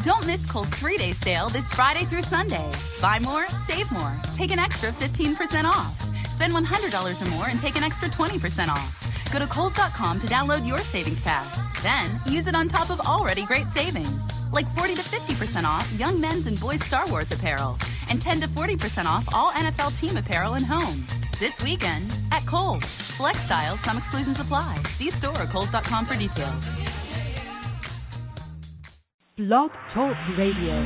Don't miss Kohl's 3-day sale this Friday through Sunday. Buy more, save more. Take an extra 15% off. Spend $100 or more and take an extra 20% off. Go to Kohl's.com to download your savings pass. Then use it on top of already great savings. Like 40 to 50% off young men's and boys' Star Wars apparel. And 10 to 40% off all NFL team apparel and home. This weekend at Kohl's. Select styles, some exclusions apply. See store or Kohl's.com for details. Blog Talk Radio.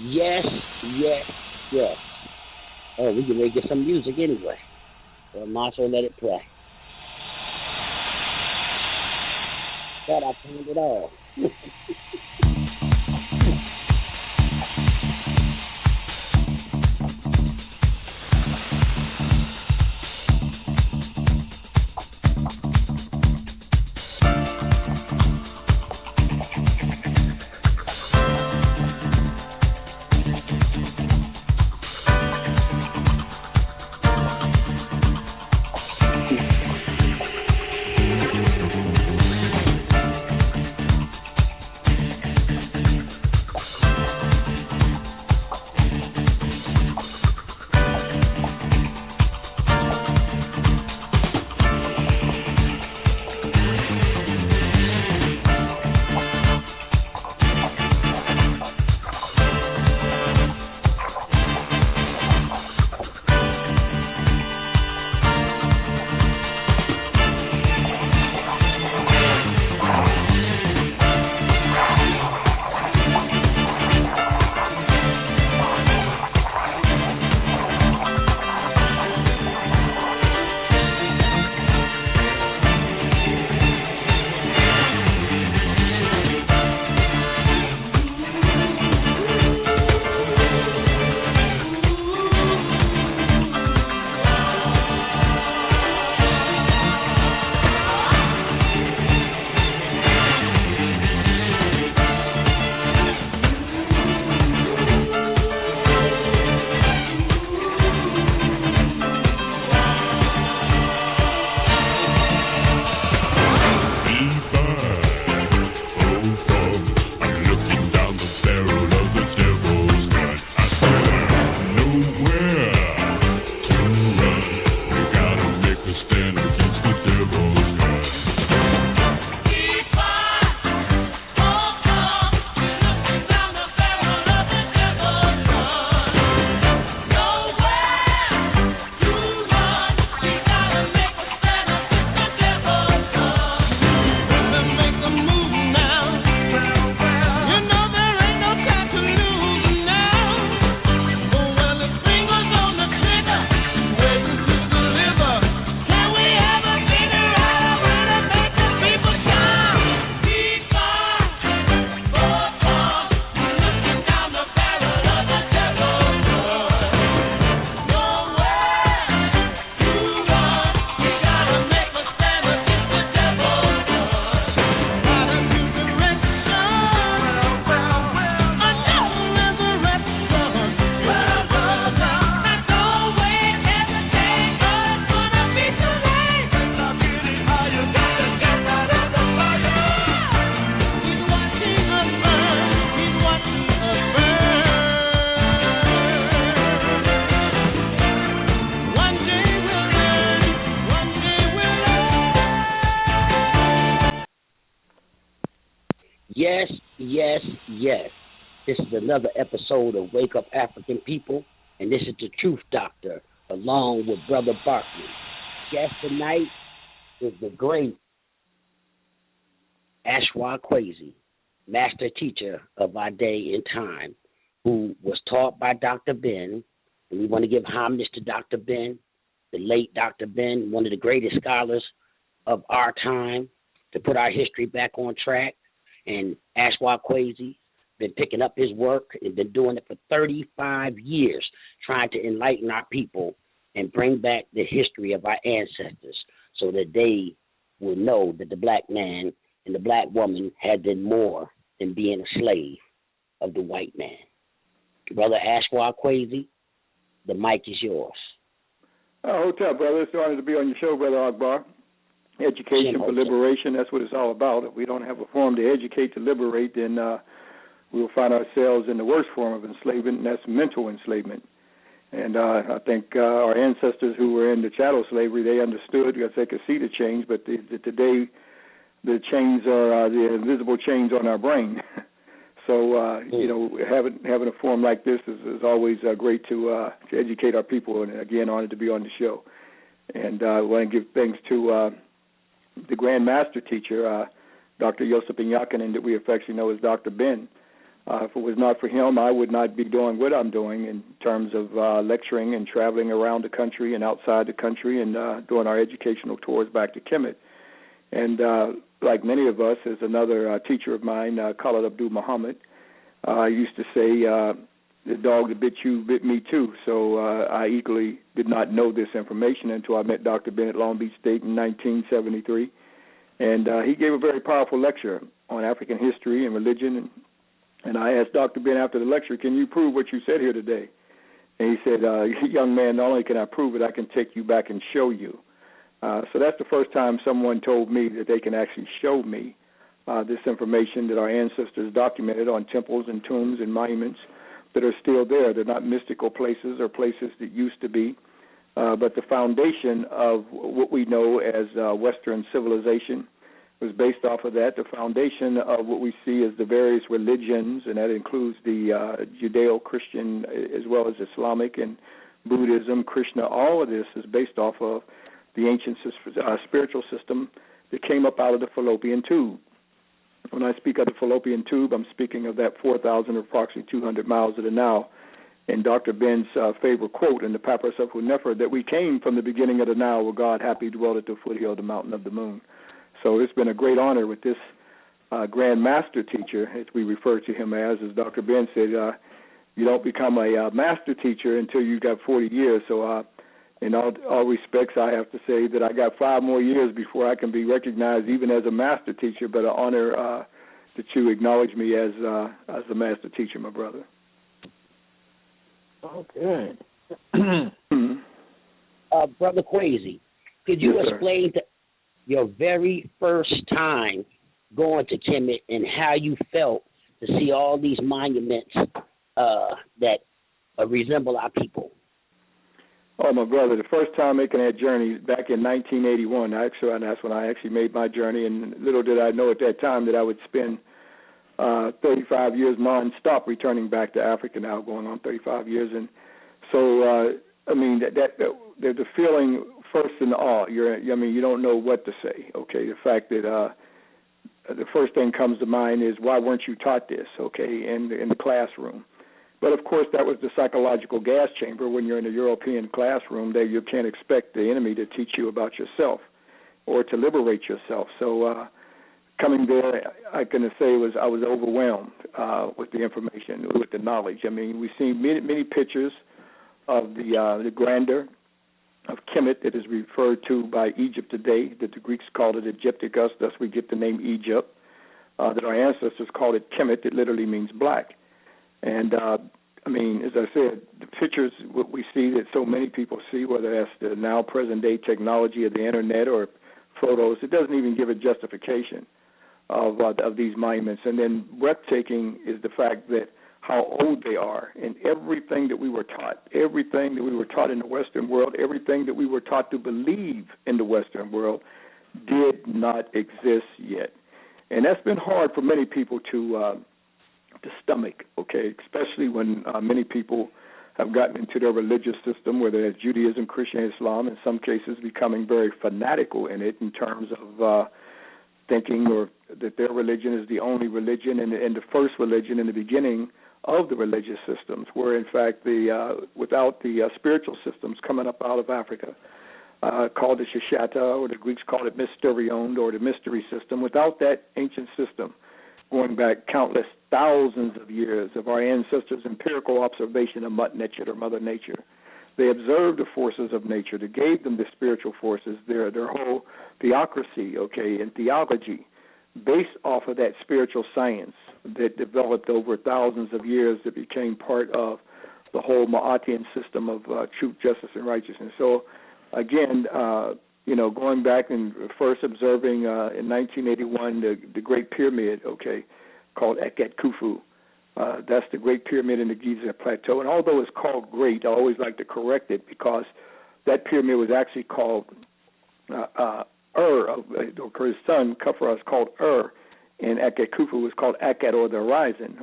Yes. Oh, we can get some music anyway. So I might as well let it play. Thought I turned it off. Yes. This is another episode of Wake Up African People, and this is the Truth Doctor, along with Brother Barkley. Guest tonight is the great Ashra Kwesi, master teacher of our day and time, who was taught by Dr. Ben, and we want to give homage to Dr. Ben, the late Dr. Ben, one of the greatest scholars of our time, to put our history back on track. And Ashra Kwesi been picking up his work and been doing it for 35 years, trying to enlighten our people and bring back the history of our ancestors so that they will know that the black man and the black woman had been more than being a slave of the white man. Brother Ashra Kwesi, the mic is yours. Hotel, brother. It's an honor to be on your show, Brother Akbar. education for liberation. That's what it's all about. If we don't have a form to educate, to liberate, then we'll find ourselves in the worst form of enslavement, and that's mental enslavement. And I think our ancestors who were in the chattel slavery, they understood because they could see the change, but today the chains are the invisible chains on our brain. So, having a forum like this is always great to educate our people, and again, honored to be on the show. And I want to give thanks to the Grand Master Teacher, Dr. Yosef Yakinen, that we affectionately know as Dr. Ben. If it was not for him, I would not be doing what I'm doing in terms of lecturing and traveling around the country and outside the country and doing our educational tours back to Kemet. And like many of us, as another teacher of mine, Khalid Abdul Muhammad, used to say, the dog that bit you bit me too. So I equally did not know this information until I met Dr. Ben at Long Beach State in 1973. And he gave a very powerful lecture on African history and religion. And I asked Dr. Ben after the lecture, can you prove what you said here today? And he said, young man, not only can I prove it, I can take you back and show you. So that's the first time someone told me that they can actually show me this information that our ancestors documented on temples and tombs and monuments that are still there. They're not mystical places or places that used to be, but the foundation of what we know as Western civilization was based off of that. The foundation of what we see as the various religions, and that includes the Judeo-Christian as well as Islamic and Buddhism, Krishna, all of this is based off of the ancient spiritual system that came up out of the fallopian tube. When I speak of the fallopian tube, I'm speaking of that 4,000 or approximately 200 miles of the Nile. And Dr. Ben's favorite quote in the Papyrus of Hunefer, that we came from the beginning of the Nile where God happy dwelt at the foothill of the mountain of the moon. So it's been a great honor with this Grand Master Teacher, as we refer to him as Dr. Ben said, you don't become a master teacher until you got 40 years. So in all respects, I have to say that I got 5 more years before I can be recognized even as a master teacher, but an honor that you acknowledge me as a master teacher, my brother. Okay. Brother Kwesi, could you explain your very first time going to Kemet and how you felt to see all these monuments that resemble our people? Oh, my brother, the first time making that journey back in 1981, and that's when I actually made my journey, and little did I know at that time that I would spend 35 years nonstop returning back to Africa now, going on 35 years. And so, the feeling first in awe, you don't know what to say, okay? The fact that the first thing comes to mind is, why weren't you taught this, okay, in the classroom? But, of course, that was the psychological gas chamber. When you're in a European classroom, there you can't expect the enemy to teach you about yourself or to liberate yourself. So coming there, I can say I was overwhelmed with the information, with the knowledge. I mean, we've seen many pictures of the grandeur of Kemet that is referred to by Egypt today, that the Greeks called it Egypticus, thus we get the name Egypt, that our ancestors called it Kemet, that literally means black. And, as I said, the pictures, what we see that so many people see, whether that's the now present-day technology of the Internet or photos, it doesn't even give a justification of these monuments. And then breathtaking is the fact that how old they are, and everything that we were taught in the Western world, everything that we were taught to believe in the Western world did not exist yet. And that's been hard for many people to stomach, okay, especially when many people have gotten into their religious system, whether it's Judaism, Christian, Islam, in some cases becoming very fanatical in it in terms of thinking or that their religion is the only religion and the first religion in the beginning of the religious systems, where in fact without the spiritual systems coming up out of Africa, called the Shishata, or the Greeks called it Mysterion, or the mystery system, without that ancient system, going back countless thousands of years of our ancestors' empirical observation of Mother Nature. They observed the forces of nature. They gave them the spiritual forces, their whole theocracy, okay, and theology, based off of that spiritual science that developed over thousands of years that became part of the whole Ma'atian system of truth, justice, and righteousness. So, again, going back and first observing in 1981 the Great Pyramid, called Eket Khufu. That's the Great Pyramid in the Giza Plateau. And although it's called great, I always like to correct it because that pyramid was actually called his son, Khafra, is called and Eket Khufu was called Eket, or the horizon,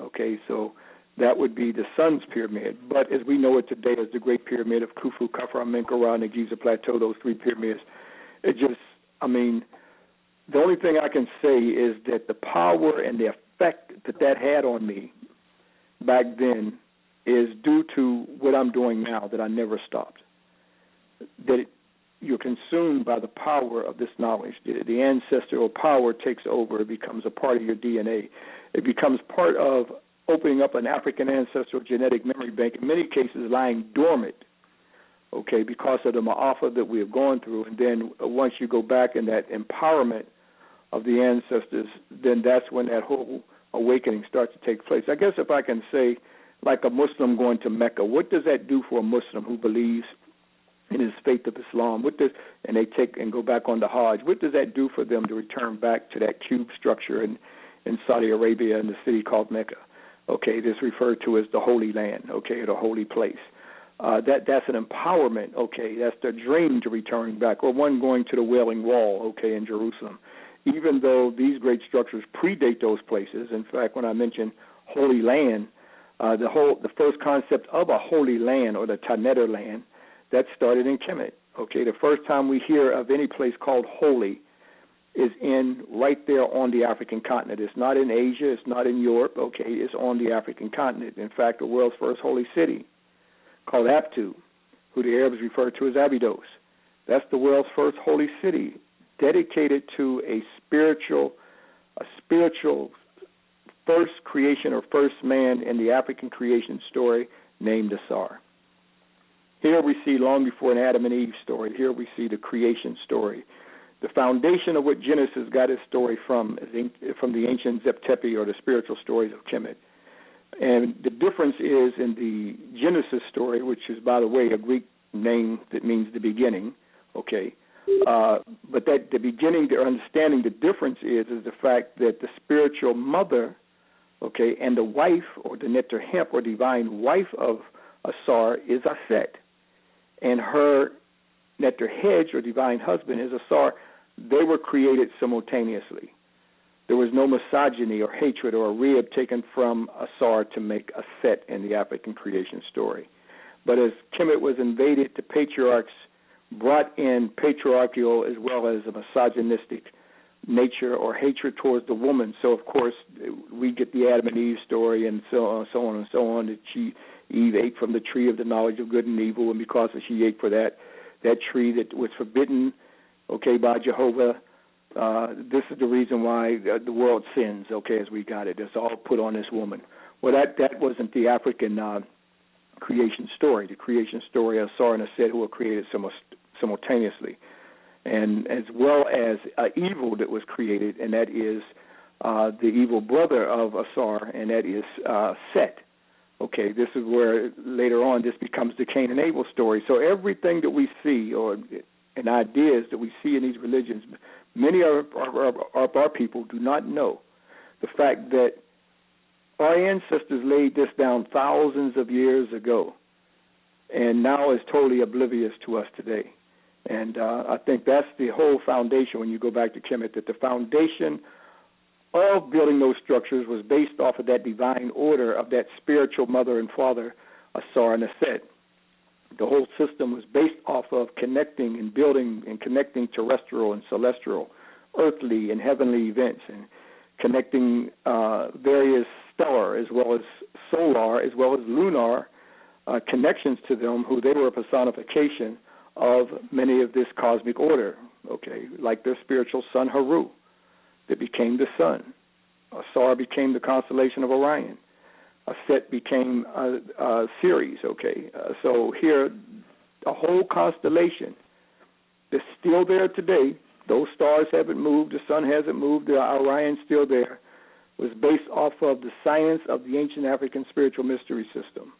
so that would be the sun's pyramid. But as we know it today as the Great Pyramid of Khufu, Khafra, Menkaure, and the Giza Plateau, those three pyramids, the only thing I can say is that the power and the effect that had on me back then is due to what I'm doing now, that I never stopped. You're consumed by the power of this knowledge. The ancestral power takes over. It becomes a part of your DNA. It becomes part of opening up an African ancestral genetic memory bank, in many cases lying dormant, because of the ma'afa that we have gone through. And then once you go back in that empowerment of the ancestors, then that's when that whole awakening starts to take place. I guess if I can say, like a Muslim going to Mecca, what does that do for a Muslim who believes in his faith of Islam? And they take and go back on the Hajj? What does that do for them to return back to that cube structure in Saudi Arabia in the city called Mecca? This referred to as the Holy Land, or the holy place. That's an empowerment, that's the dream to return back, or one going to the Wailing Wall, in Jerusalem. Even though these great structures predate those places, in fact, when I mention Holy Land, the first concept of a Holy Land, or the Taneter land, that started in Kemet. The first time we hear of any place called holy is right there on the African continent. It's not in Asia, it's not in Europe, it's on the African continent. In fact, the world's first holy city, called Abtu, who the Arabs refer to as Abydos. That's the world's first holy city, dedicated to a spiritual first creation or first man in the African creation story named Asar. Here we see, long before an Adam and Eve story, here we see the creation story. The foundation of what Genesis got its story from is from the ancient Zep-Tepi, or the spiritual stories of Kemet. And the difference is in the Genesis story, which is, by the way, a Greek name that means the beginning, but that the beginning, their understanding, the difference is the fact that the spiritual mother, and the wife, or the Neter Hemp, or divine wife of Asar, is Aset. And her Neter Hedge, or divine husband, is Asar. They were created simultaneously. There was no misogyny or hatred or a rib taken from Asar to make Aset in the African creation story. But as Kemet was invaded, the patriarchs brought in patriarchal as well as a misogynistic nature or hatred towards the woman. So, of course, we get the Adam and Eve story and so on, that Eve ate from the tree of the knowledge of good and evil, and because she ate for that tree that was forbidden, by Jehovah, this is the reason why the world sins, as we got it. It's all put on this woman. Well, that wasn't the African creation story. The creation story of Asar and Aset, who were created simultaneously, and as well as evil that was created, and that is the evil brother of Asar, and that is Set. This is where later on this becomes the Cain and Abel story. So everything that we see, and ideas that we see in these religions, many of our people do not know the fact that our ancestors laid this down thousands of years ago, and now is totally oblivious to us today. And I think that's the whole foundation when you go back to Kemet, that the foundation of building those structures was based off of that divine order of that spiritual mother and father, Asar and Aset. The whole system was based off of connecting and building and connecting terrestrial and celestial, earthly and heavenly events, and connecting various stellar as well as solar as well as lunar connections to them, who they were a personification of many of this cosmic order, like their spiritual son Haru, that became the sun. Asar became the constellation of Orion. Aset became Ceres, so here, a whole constellation that's still there today. Those stars haven't moved, the sun hasn't moved, the Orion's still there, was based off of the science of the ancient African spiritual mystery system,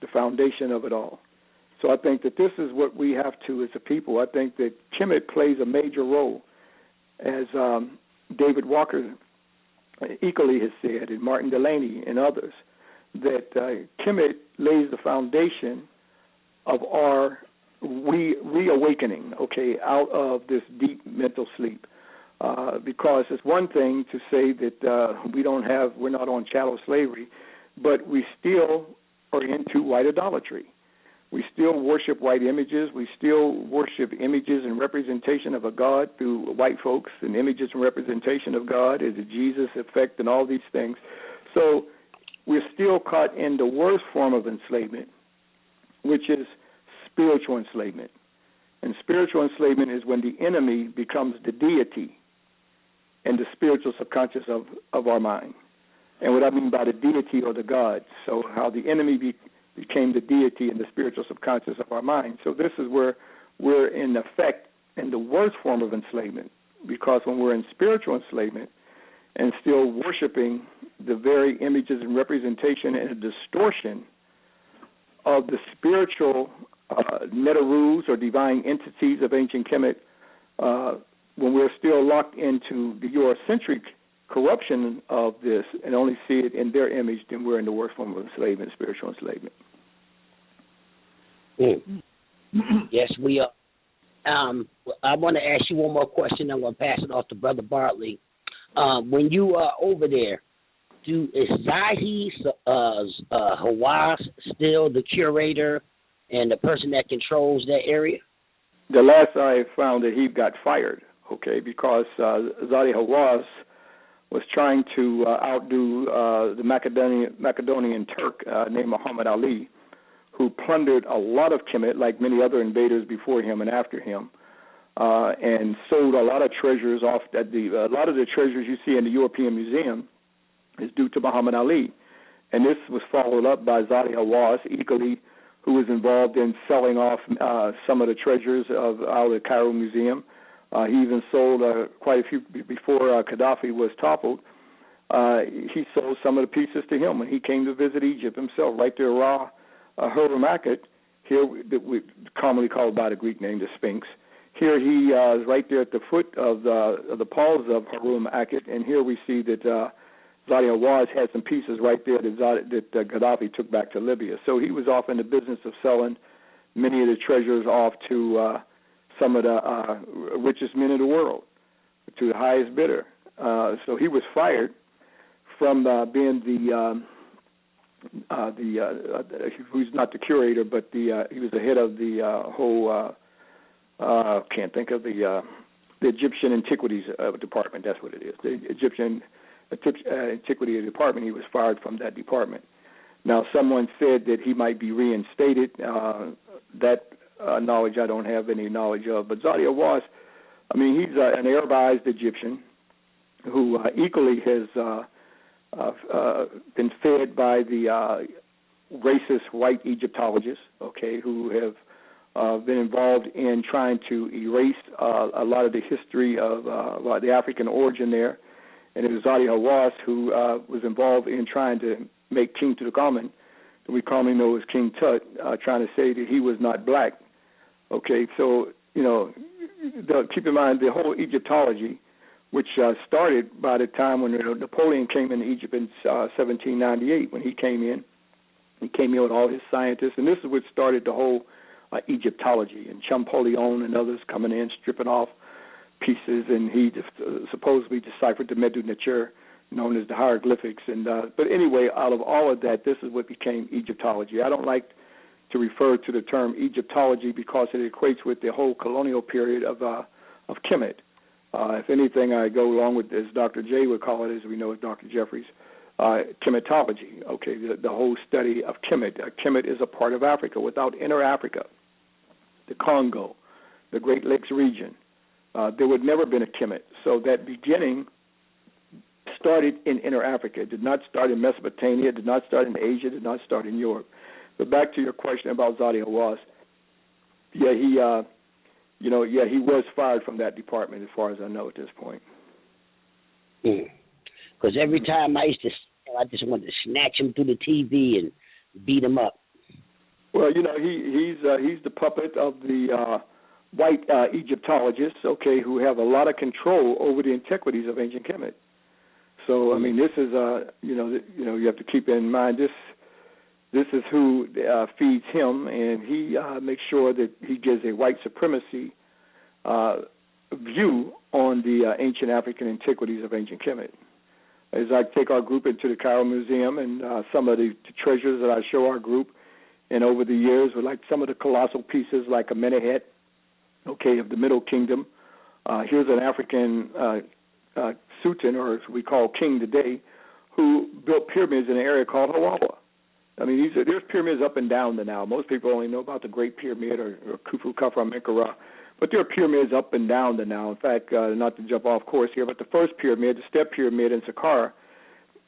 the foundation of it all. So I think that this is what we have to as a people. I think that Kemet plays a major role, as David Walker equally has said, and Martin Delaney and others, that Kemet lays the foundation of our reawakening, out of this deep mental sleep. Because it's one thing to say that we're not on chattel slavery, but we still are into white idolatry. We still worship white images. We still worship images and representation of a God through white folks, and images and representation of God as a Jesus effect and all these things. So we're still caught in the worst form of enslavement, which is spiritual enslavement. And spiritual enslavement is when the enemy becomes the deity and the spiritual subconscious of our mind. And what I mean by the deity or the God, so how the enemy became the deity and the spiritual subconscious of our mind. So this is where we're in effect in the worst form of enslavement, because when we're in spiritual enslavement and still worshiping the very images and representation and a distortion of the spiritual Netarus or divine entities of ancient Kemet, when we're still locked into the Eurocentric corruption of this and only see it in their image, then we're in the worst form of enslavement, spiritual enslavement. Yes, we are. I want to ask you one more question. I'm going to pass it off to Brother Bartley. When you are over there, is Zahi Hawass still the curator and the person that controls that area? The last I found that he got fired, because Zahi Hawass was trying to outdo the Macedonian Turk named Muhammad Ali, who plundered a lot of Kemet, like many other invaders before him and after him, and sold a lot of treasures off. A lot of the treasures you see in the European Museum is due to Muhammad Ali. And this was followed up by Zahi Hawass, equally, who was involved in selling off some of the treasures out of the Cairo Museum. He even sold quite a few before Gaddafi was toppled. He sold some of the pieces to him when he came to visit Egypt himself, right there, Harum Akhet, here we commonly called by the Greek name the Sphinx. Here he is right there at the foot of the paws of Harum Akhet, and here we see that Zahi Hawass had some pieces right there that Gaddafi took back to Libya. So he was off in the business of selling many of the treasures off to some of the richest men in the world, to the highest bidder. So he was fired from being who's not the curator, but he was the head of the whole. Can't think of the Egyptian Antiquities Department. That's what it is. The Egyptian Antiquity Department. He was fired from that department. Now, someone said that he might be reinstated. That knowledge I don't have any knowledge of. But Zahi Hawass, he's an Arabized Egyptian who equally has been fed by the racist white Egyptologists, who have been involved in trying to erase a lot of the history of the African origin there. And it was Zahi Hawass who was involved in trying to make King Tutankhamun, that we commonly know as King Tut, trying to say that he was not black. So, keep in mind the whole Egyptology, which started by the time when Napoleon came into Egypt in 1798. When he came in with all his scientists, and this is what started the whole Egyptology, and Champollion and others coming in, stripping off pieces, and he supposedly deciphered the Medu Neter, known as the hieroglyphics. And but anyway, out of all of that, this is what became Egyptology. I don't like to refer to the term Egyptology because it equates with the whole colonial period of Kemet. If anything, I go along with, as Dr. J would call it, as we know as Dr. Jeffries, Kemetology, the whole study of Kemet. Kemet is a part of Africa. Without Inner Africa, the Congo, the Great Lakes region, there would never have been a Kemet. So that beginning started in Inner Africa. It did not start in Mesopotamia. It did not start in Asia. It did not start in Europe. But back to your question about Zahi Hawass, he was fired from that department, as far as I know at this point. Because every time I just wanted to snatch him through the TV and beat him up. Well, he's the puppet of the white Egyptologists, who have a lot of control over the antiquities of ancient Kemet. So, I mean, this is you have to keep in mind this is who feeds him, and he makes sure that he gives a white supremacy view on the ancient African antiquities of ancient Kemet. As I take our group into the Cairo Museum and some of the treasures that I show our group, and over the years, were like some of the colossal pieces like a Menehet, of the Middle Kingdom. Here's an African Sultan, or as we call king today, who built pyramids in an area called Hawawa. I mean, there's pyramids up and down the Nile. Most people only know about the Great Pyramid or Khufu, Khafra, Menkaura, but there are pyramids up and down the Nile. In fact, not to jump off course here, but the first pyramid, the Step Pyramid in Saqqara,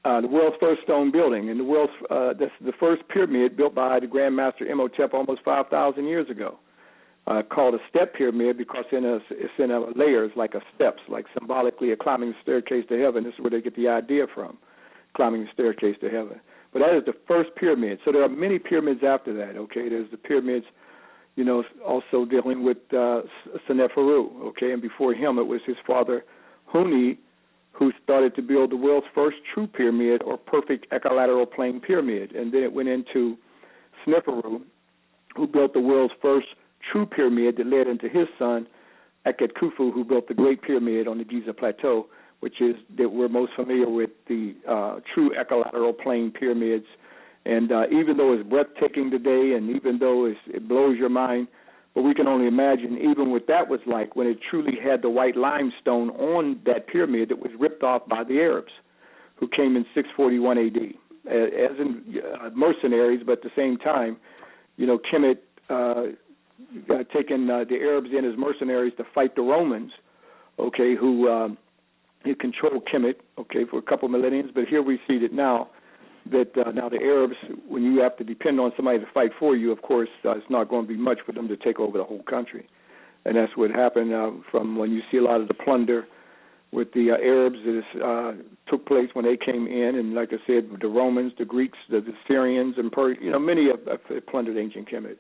the world's first stone building, and that's the first pyramid built by the Grand Master Imhotep almost 5,000 years ago. Called a step pyramid because it's in layers like a steps, like symbolically a climbing staircase to heaven. This is where they get the idea from, climbing the staircase to heaven. But that is the first pyramid. So there are many pyramids after that. There's the pyramids, also dealing with Seneferu. And before him it was his father Huni, who started to build the world's first true pyramid or perfect equilateral plane pyramid, and then it went into Sneferu, who built the world's first true pyramid that led into his son, Eket Khufu, who built the Great Pyramid on the Giza Plateau, which is that we're most familiar with the true equilateral plane pyramids. And even though it's breathtaking today, and even though it blows your mind, but we can only imagine even what that was like when it truly had the white limestone on that pyramid that was ripped off by the Arabs, who came in 641 A.D. As in mercenaries, but at the same time, Kemet taken the Arabs in as mercenaries to fight the Romans, who controlled Kemet, for a couple millenniums. But here we see that now the Arabs, when you have to depend on somebody to fight for you, of course, it's not going to be much for them to take over the whole country. And that's what happened from when you see a lot of the plunder with the Arabs that took place when they came in. And like I said, the Romans, the Greeks, the Syrians, and many have plundered ancient Kemet.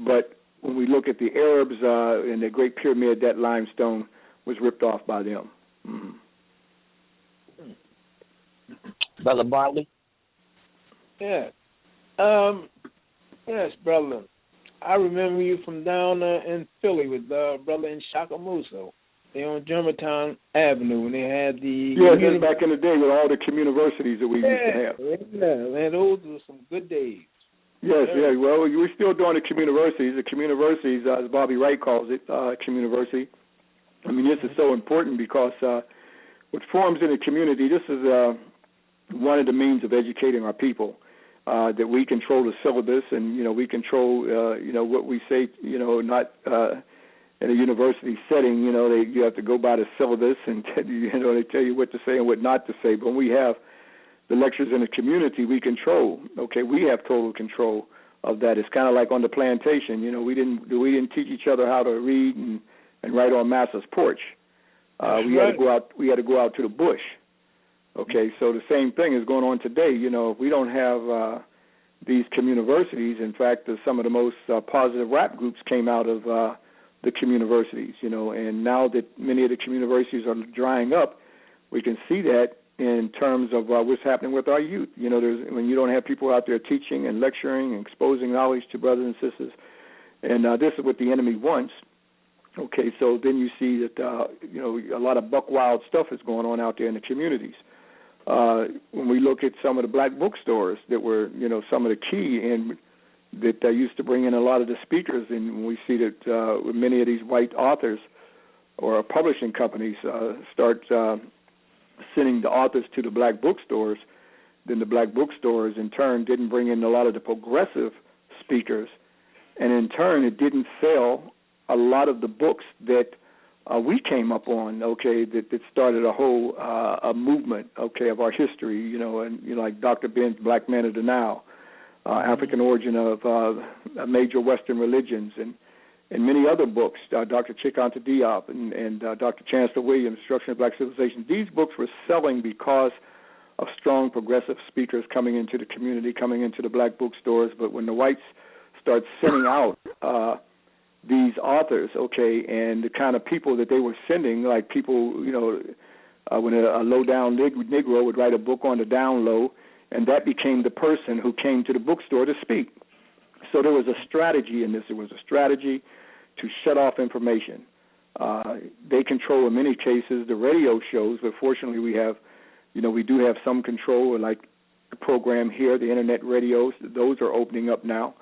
But when we look at the Arabs and the Great Pyramid, that limestone was ripped off by them. Mm-hmm. Brother Bartley? Yeah. Yes, brother. I remember you from down in Philly with brother in Shakamuso. They on Germantown Avenue when they had the... Yeah, back in the day with all the communiversities that we used to have. Yeah, man, those were some good days. Yes, yeah. Well, we're still doing the communiversities. The communiversities, as Bobby Wright calls it, communiversity. I mean, this is so important because what forms in the community, this is one of the means of educating our people, that we control the syllabus and, we control, what we say, not in a university setting, you have to go by the syllabus and, they tell you what to say and what not to say. But when we have the lectures in the community, we control. We have total control of that. It's kind of like on the plantation. We didn't teach each other how to read and write on Master's porch. We had to go out to the bush. So the same thing is going on today. If we don't have these communiversities, in fact, some of the most positive rap groups came out of the communiversities. And now that many of the communiversities are drying up, we can see that in terms of what's happening with our youth. When you don't have people out there teaching and lecturing and exposing knowledge to brothers and sisters, and this is what the enemy wants. So then you see that, a lot of buck wild stuff is going on out there in the communities. When we look at some of the black bookstores that were, some of the key in that used to bring in a lot of the speakers, and when we see that many of these white authors or publishing companies start sending the authors to the black bookstores, then the black bookstores in turn didn't bring in a lot of the progressive speakers, and in turn it didn't sell a lot of the books that we came up on, that started a whole a movement, of our history, and like Dr. Ben's Black Man of the Nile, African Origin of Major Western Religions, and many other books, Dr. Chikanta Diop and Dr. Chancellor Williams, Destruction of Black Civilization. These books were selling because of strong progressive speakers coming into the community, coming into the black bookstores. But when the whites start sending out these authors, okay, and the kind of people that they were sending, like people, when a low-down Negro would write a book on the down low, and that became the person who came to the bookstore to speak. So there was a strategy in this. There was a strategy to shut off information. They control, in many cases, the radio shows, but fortunately we do have some control, like the program here, the internet radios. Those are opening up now.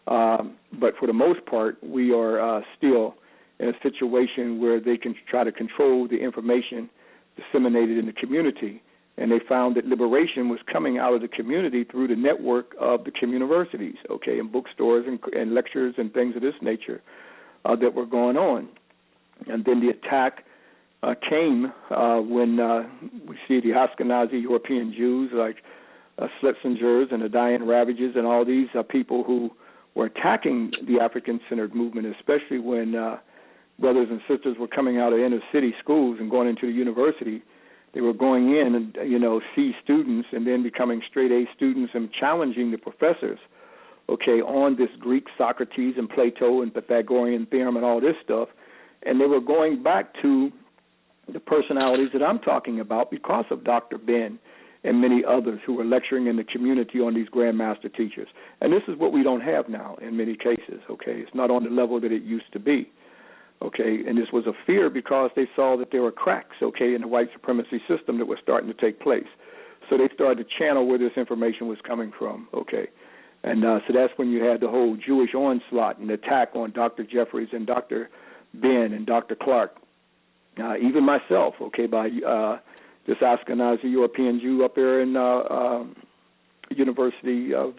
But for the most part, we are still in a situation where they can try to control the information disseminated in the community. And they found that liberation was coming out of the community through the network of the communiversities, okay, and bookstores and lectures and things of this nature that were going on. And then the attack came when we see the Ashkenazi European Jews like Schletzingers and the Dayan Ravages and all these people who were attacking the African-centered movement, especially when brothers and sisters were coming out of inner-city schools and going into the university. They were going in and, C students and then becoming straight-A students and challenging the professors, okay, on this Greek Socrates and Plato and Pythagorean theorem and all this stuff. And they were going back to the personalities that I'm talking about because of Dr. Ben and many others who were lecturing in the community on these grandmaster teachers. And this is what we don't have now in many cases, okay? It's not on the level that it used to be. Okay, and this was a fear because they saw that there were cracks, okay, in the white supremacy system that was starting to take place. So they started to channel where this information was coming from, okay. And so that's when you had the whole Jewish onslaught and attack on Dr. Jeffries and Dr. Ben and Dr. Clark, even myself, okay, by this Ashkenazi European Jew up there in University of,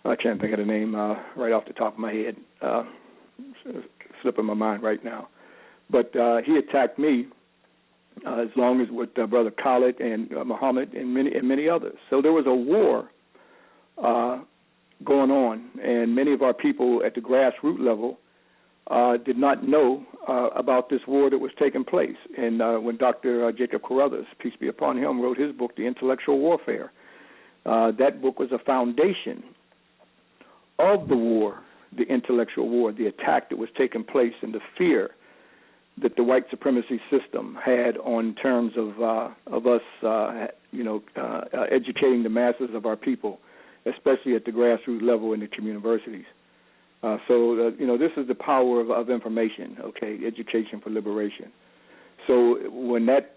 I can't think of the name right off the top of my head. Slipping my mind right now, but he attacked me as long as with Brother Khalid and Muhammad and many others. So there was a war going on, and many of our people at the grassroots level did not know about this war that was taking place. And when Dr. Jacob Carruthers, peace be upon him, wrote his book, The Intellectual Warfare, that book was a foundation of the war, the intellectual war, the attack that was taking place, and the fear that the white supremacy system had on terms of us, educating the masses of our people, especially at the grassroots level in the communiversities. So this is the power of information, okay, education for liberation. So when that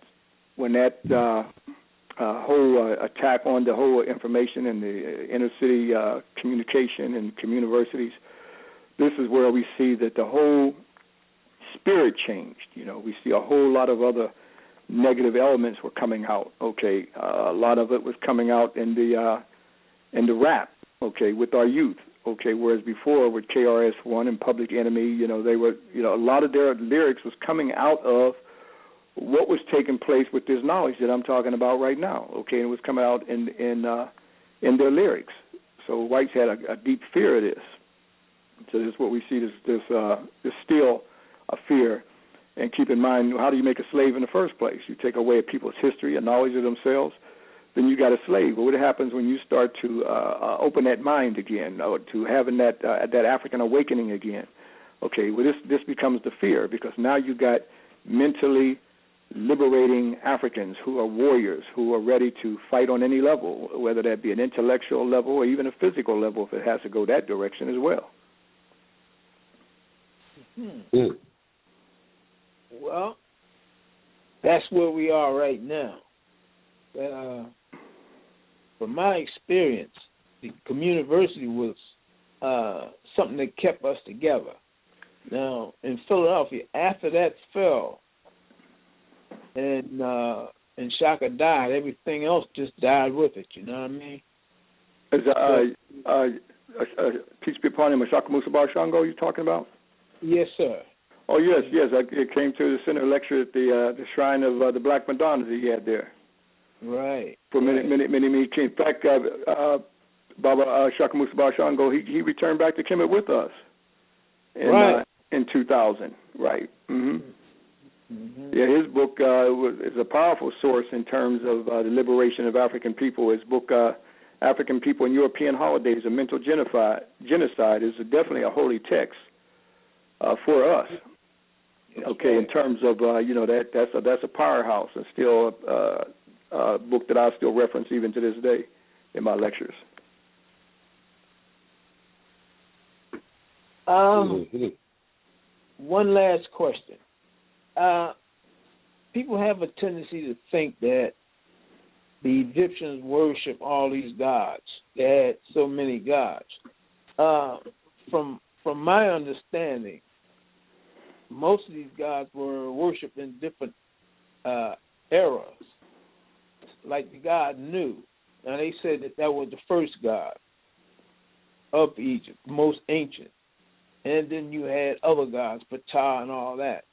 whole attack on the whole information and the inner city communication and communiversities, this is where we see that the whole spirit changed. We see a whole lot of other negative elements were coming out. Okay, a lot of it was coming out in the rap. Okay, with our youth. Okay, whereas before with KRS-One and Public Enemy, they were, a lot of their lyrics was coming out of what was taking place with this knowledge that I'm talking about right now. Okay, and it was coming out in their lyrics. So whites had a deep fear of this. So this is what we see, this still a fear. And keep in mind, how do you make a slave in the first place? You take away people's history and knowledge of themselves, then you got a slave. But what happens when you start to open that mind again, or to having that African awakening again? Okay, well, this becomes the fear, because now you got mentally liberating Africans who are warriors, who are ready to fight on any level, whether that be an intellectual level or even a physical level if it has to go that direction as well. Well, that's where we are right now. From my experience, the community was something that kept us together. Now, in Philadelphia, after that fell and Shaka died, everything else just died with it, you know what I mean? Peace be upon him, Shaka Musa Bar Shango you talking about? Yes, sir. Oh, yes. It came to the center lecture at the shrine of the Black Madonna that he had there. Right. For many. In fact, Baba Shaka Musa Bar Shango, he returned back to Kemet with us in 2000. Right. Mm-hmm. Mm-hmm. Yeah, his book is a powerful source in terms of the liberation of African people. His book, African people and European holidays of mental genocide is definitely a holy text for us. Okay, in terms of that's a powerhouse and still a book that I still reference even to this day in my lectures. One last question. People have a tendency to think that the Egyptians worship all these gods. They had so many gods. From my understanding, most of these gods were worshipped in different eras. Like the god Nu. Now they said that was the first god of Egypt, most ancient. And then you had other gods, Ptah and all that.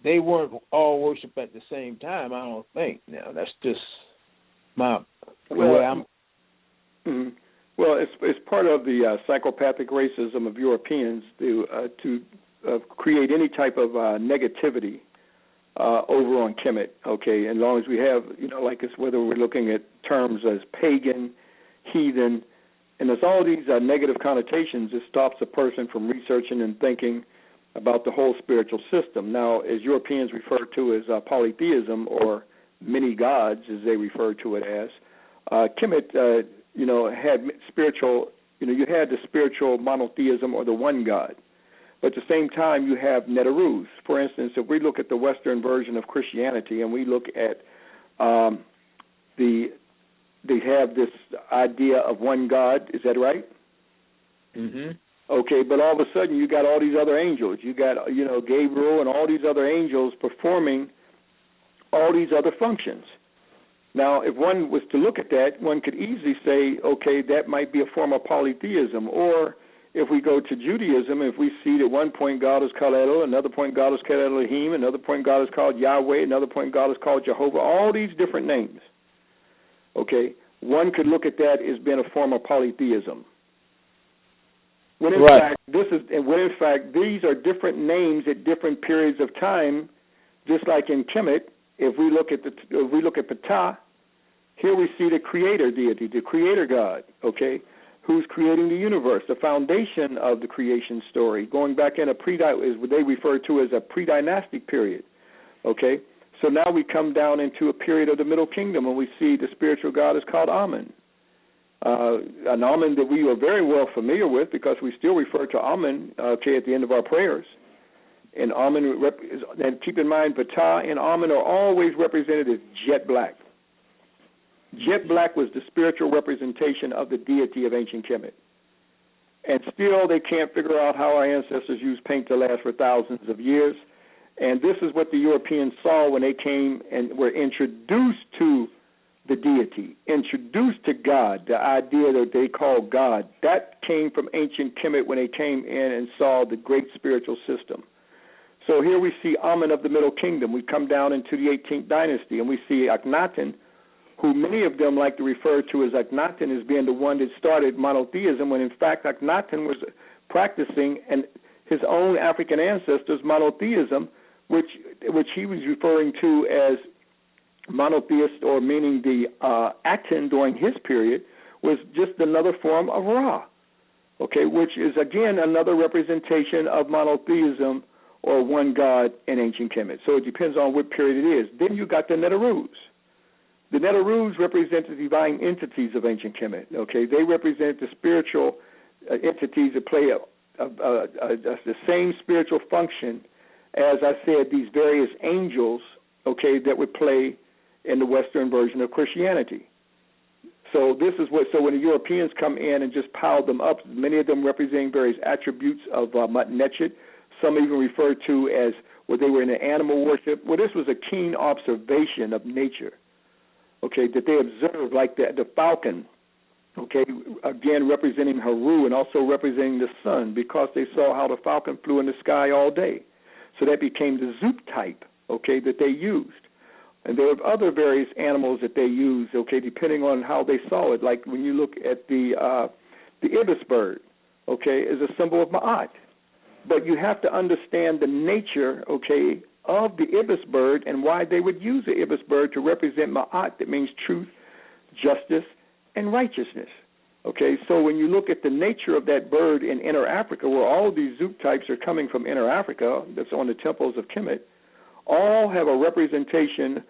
They weren't all worshipped at the same time, I don't think. Now, that's just my way I'm... Mm-hmm. Well, it's part of the psychopathic racism of Europeans to create any type of negativity over on Kemet, okay, as long as we have, like it's whether we're looking at terms as pagan, heathen, and there's all these negative connotations, it stops a person from researching and thinking about the whole spiritual system. Now, as Europeans refer to as polytheism, or many gods, as they refer to it as, Kemet, had spiritual, you had the spiritual monotheism or the one God. But at the same time, you have Netarus. For instance, if we look at the Western version of Christianity and we look at they have this idea of one God. Is that right? Mm-hmm. Okay, but all of a sudden you got all these other angels. You got, Gabriel and all these other angels performing all these other functions. Now, if one was to look at that, one could easily say, okay, that might be a form of polytheism. Or if we go to Judaism, if we see that one point God is called Elul, another point God is called Elohim, another point God is called Yahweh, another point God is called Jehovah, all these different names. Okay, one could look at that as being a form of polytheism. When in fact these are different names at different periods of time, just like in Kemet. If we look at Ptah, here we see the creator deity, the creator God. Okay, who's creating the universe, the foundation of the creation story, going back in is what they refer to as a pre-dynastic period. Okay. So now we come down into a period of the Middle Kingdom, and we see the spiritual god is called Amun. An Amun that we are very well familiar with because we still refer to Amun, at the end of our prayers. And Amun, and keep in mind, Ptah and Amun are always represented as jet black. Jet black was the spiritual representation of the deity of ancient Kemet. And still they can't figure out how our ancestors used paint to last for thousands of years. And this is what the Europeans saw when they came and were introduced to the deity, introduced to God, the idea that they call God. That came from ancient Kemet when they came in and saw the great spiritual system. So here we see Amun of the Middle Kingdom. We come down into the 18th dynasty, and we see Akhenaten, who many of them like to refer to as Akhenaten as being the one that started monotheism, when in fact Akhenaten was practicing and his own African ancestors' monotheism, which he was referring to as monotheist, or meaning the Aten during his period was just another form of Ra, okay, which is again another representation of monotheism or one God in ancient Kemet. So it depends on what period it is. Then you got the Netarus. The Netarus represent the divine entities of ancient Kemet. Okay, they represent the spiritual entities that play the same spiritual function as I said, these various angels, okay, that would play in the Western version of Christianity. So this is so when the Europeans come in and just pile them up, many of them representing various attributes of Mutnechet, some even referred to as they were in an animal worship. Well, this was a keen observation of nature, okay, that they observed, like the falcon, okay, again representing Haru and also representing the sun, because they saw how the falcon flew in the sky all day. So that became the Zoop type, okay, that they used. And there were other various animals that they used, okay, depending on how they saw it. Like when you look at the ibis bird, okay, is a symbol of Ma'at. But you have to understand the nature, okay, of the ibis bird and why they would use the ibis bird to represent Ma'at, that means truth, justice, and righteousness. Okay, so when you look at the nature of that bird in Inner Africa, where all these Zoop types are coming from Inner Africa, that's on the temples of Kemet, all have a representation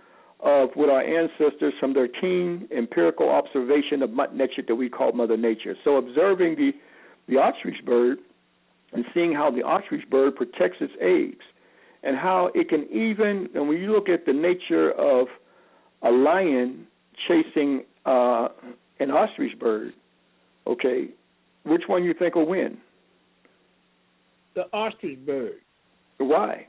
of what our ancestors from their keen empirical observation of Mut Netchet that we call Mother Nature. So observing the ostrich bird and seeing how the ostrich bird protects its eggs and how it can even, and when you look at the nature of a lion chasing an ostrich bird, okay, which one you think will win? The ostrich bird. Why?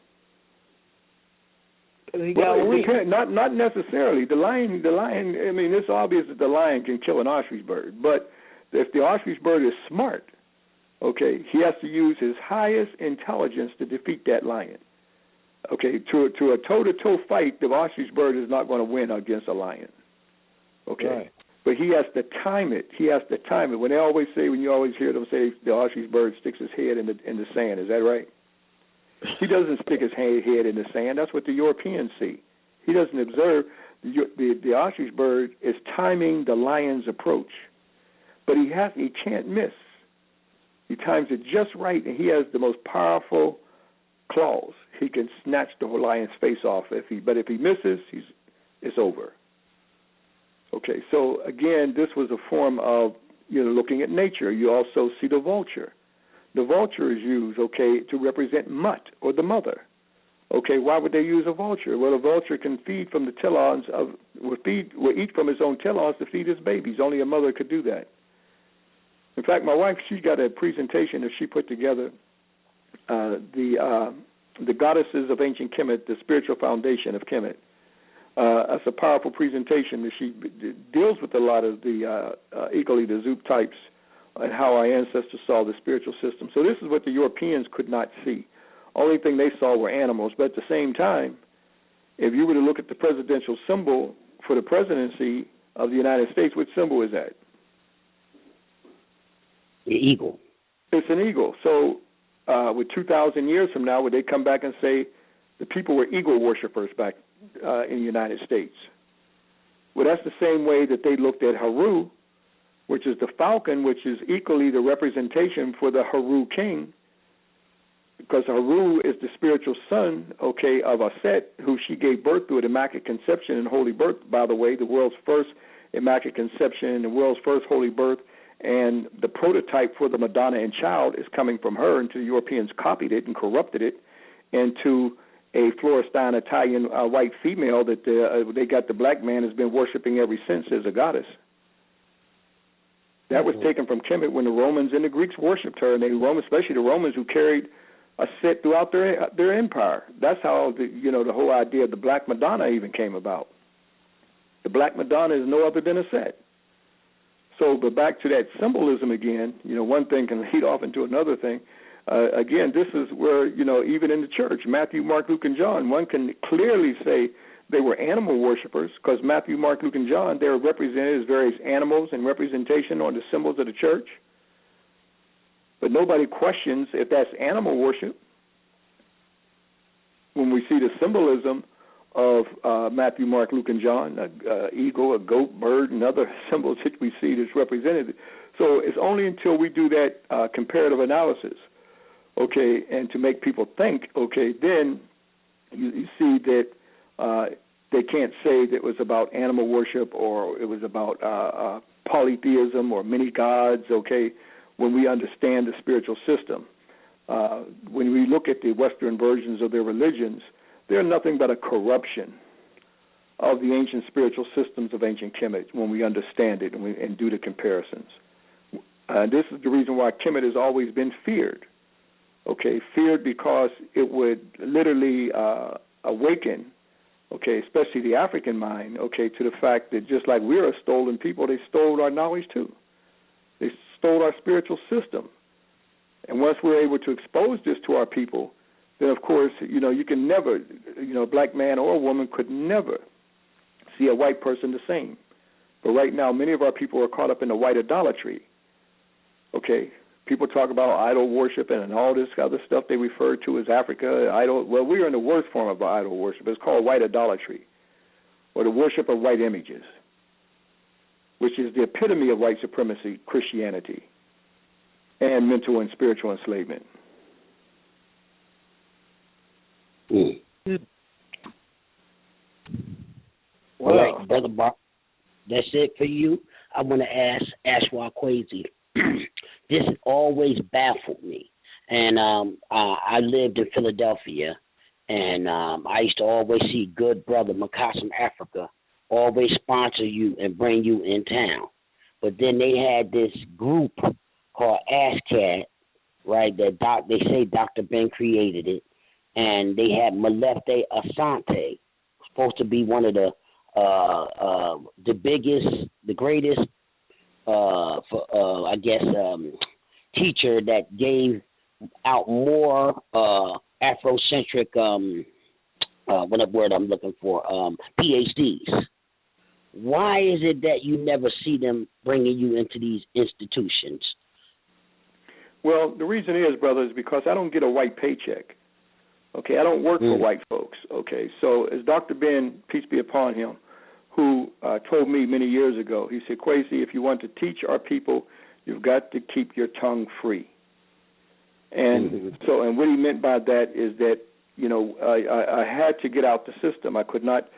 He got wings. Not necessarily. The lion. I mean, it's obvious that the lion can kill an ostrich bird, but if the ostrich bird is smart, okay, he has to use his highest intelligence to defeat that lion. Okay, to a toe-to-toe fight, the ostrich bird is not going to win against a lion. Okay, right. But he has to time it. When they always say, when you always hear them say, the ostrich bird sticks his head in the sand. Is that right? He doesn't stick his head in the sand. That's what the Europeans see. He doesn't observe. The ostrich bird is timing the lion's approach, but he can't miss. He times it just right, and he has the most powerful claws. He can snatch the whole lion's face off. But if he misses, it's over. Okay, so again, this was a form of looking at nature. You also see the vulture. The vulture is used, okay, to represent Mut, or the mother. Okay, why would they use a vulture? Well, a vulture can feed from the telons will eat from his own telons to feed his babies. Only a mother could do that. In fact, my wife, she got a presentation that she put together, the goddesses of ancient Kemet, the spiritual foundation of Kemet. That's a powerful presentation that she deals with a lot of the equally the Zoop types and how our ancestors saw the spiritual system. So this is what the Europeans could not see. Only thing they saw were animals. But at the same time, if you were to look at the presidential symbol for the presidency of the United States, which symbol is that? The eagle. It's an eagle. So with 2,000 years from now, would they come back and say the people were eagle worshipers back in the United States? Well, that's the same way that they looked at Haru, which is the falcon, which is equally the representation for the Haru king, because Haru is the spiritual son, okay, of Aset, who she gave birth to at Immaculate Conception and Holy Birth, by the way, the world's first Immaculate Conception and the world's first Holy Birth, and the prototype for the Madonna and Child is coming from her, until the Europeans copied it and corrupted it into a Florestan Italian white female that they got the black man has been worshiping ever since as a goddess. That was taken from Kemet when the Romans and the Greeks worshipped her, and especially the Romans who carried a set throughout their empire. That's how the whole idea of the Black Madonna even came about. The Black Madonna is no other than a set. So, but back to that symbolism again, one thing can lead off into another thing. Again, this is where, even in the church, Matthew, Mark, Luke, and John, one can clearly say they were animal worshipers, because Matthew, Mark, Luke, and John, they are represented as various animals and representation on the symbols of the church. But nobody questions if that's animal worship. When we see the symbolism of Matthew, Mark, Luke, and John, an eagle, a goat, bird, and other symbols that we see that's represented. So it's only until we do that comparative analysis, okay, and to make people think, okay, then you see that they can't say that it was about animal worship or it was about polytheism or many gods, okay, when we understand the spiritual system. When we look at the Western versions of their religions, they're nothing but a corruption of the ancient spiritual systems of ancient Kemet when we understand it and do the comparisons. This is the reason why Kemet has always been feared. Okay, feared because it would literally awaken, okay, especially the African mind, okay, to the fact that just like we're a stolen people, they stole our knowledge too. They stole our spiritual system. And once we're able to expose this to our people, then of course, you can never, a black man or a woman could never see a white person the same. But right now, many of our people are caught up in the white idolatry. Okay, people talk about idol worship and all this other stuff they refer to as Africa, idol. Well, we're in the worst form of idol worship. It's called white idolatry, or the worship of white images. which is the epitome of white supremacy, Christianity, and mental and spiritual enslavement. All right, Brother Bob, that's it for you. I want to ask Ashra Kwesi. This always baffled me. And I lived in Philadelphia, and I used to always see good brother Makassim Africa always sponsor you and bring you in town. But then they had this group called ASCAT, right, that they say Dr. Ben created it, and they had Malefte Asante, supposed to be one of the biggest, the greatest, teacher that gave out more Afrocentric, what word I'm looking for, PhDs. Why is it that you never see them bringing you into these institutions? Well, the reason is, brother, is because I don't get a white paycheck. Okay, I don't work for white folks. Okay, so as Dr. Ben, peace be upon him, who told me many years ago, he said, Kwesi, if you want to teach our people, you've got to keep your tongue free. And so, and what he meant by that is that, you know, I had to get out the system. I could not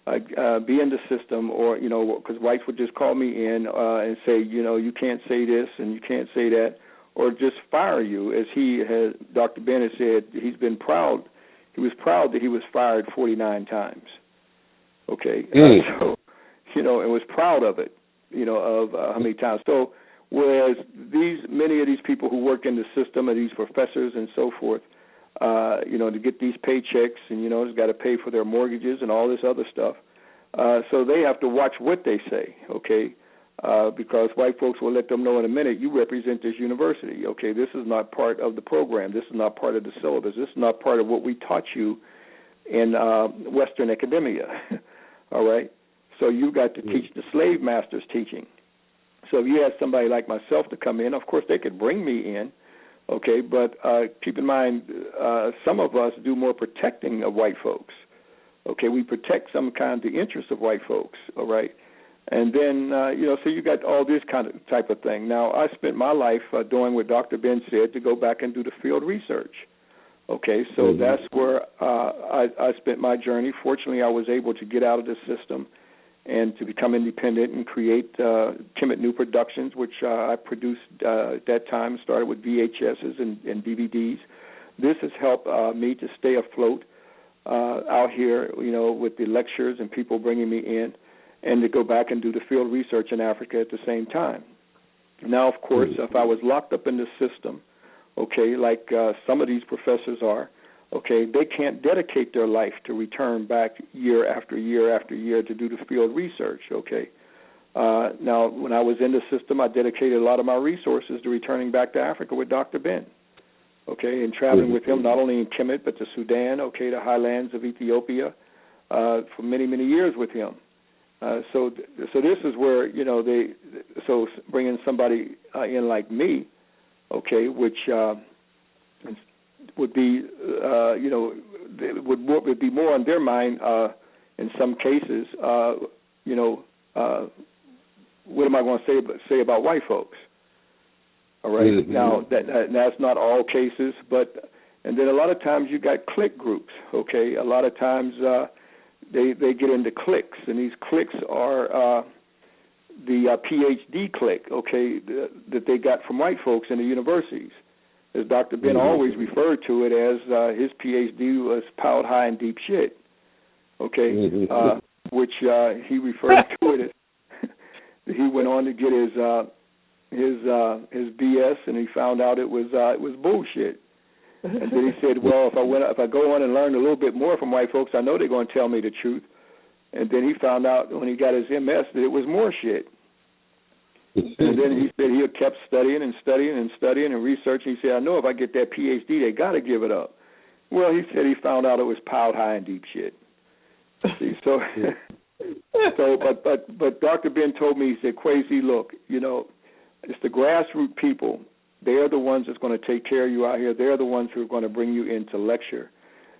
be in the system, or, you know, because whites would just call me in and say, you know, you can't say this and you can't say that, or just fire you. As Dr. Ben has said, he's been proud. He was proud that he was fired 49 times. Okay, so, you know, and was proud of it, you know, of how many times. So, whereas many of these people who work in the system, and these professors and so forth, you know, to get these paychecks, and, you know, has got to pay for their mortgages and all this other stuff. So they have to watch what they say, okay, because white folks will let them know in a minute, you represent this university, okay, this is not part of the program, this is not part of the syllabus, this is not part of what we taught you in Western academia, all right? So you got to teach the slave master's teaching. So if you had somebody like myself to come in, of course they could bring me in, okay, but keep in mind some of us do more protecting of white folks. Okay, we protect some kind of the interests of white folks, all right? And then, you know, so you got all this kind of type of thing. Now, I spent my life doing what Dr. Ben said, to go back and do the field research. Okay, so that's where I spent my journey. Fortunately, I was able to get out of the system and to become independent and create Kemet New Productions, which I produced at that time, started with VHSs and DVDs. This has helped me to stay afloat out here, you know, with the lectures and people bringing me in, and to go back and do the field research in Africa at the same time. Now, of course, if I was locked up in the system, okay, like some of these professors are, okay, they can't dedicate their life to return back year after year after year to do the field research, okay. Now, when I was in the system, I dedicated a lot of my resources to returning back to Africa with Dr. Ben, okay, and traveling with him not only in Kemet but to Sudan, okay, the highlands of Ethiopia, for many, many years with him. So this is where, you know, so bringing somebody in like me, okay, which would be, you know, would be more on their mind in some cases. You know, what am I going to say about white folks? All right. Now that's not all cases, but and then a lot of times you got clique groups. Okay, a lot of times they get into cliques, and these cliques are the PhD clique. Okay, that they got from white folks in the universities. As Dr. Ben always referred to it as his PhD was piled high and deep shit, okay, which he referred to it as. He went on to get his BS, and he found out it was bullshit. And then he said, well, if I go on and learn a little bit more from white folks, I know they're going to tell me the truth. And then he found out when he got his MS that it was more shit. And then he said he kept studying and studying and studying and researching. He said, I know if I get that PhD, they got to give it up. Well, he said he found out it was piled high and deep shit. See, so, but Dr. Ben told me, he said, Kwesi, look, you know, it's the grassroots people. They are the ones that's going to take care of you out here. They're the ones who are going to bring you in to lecture.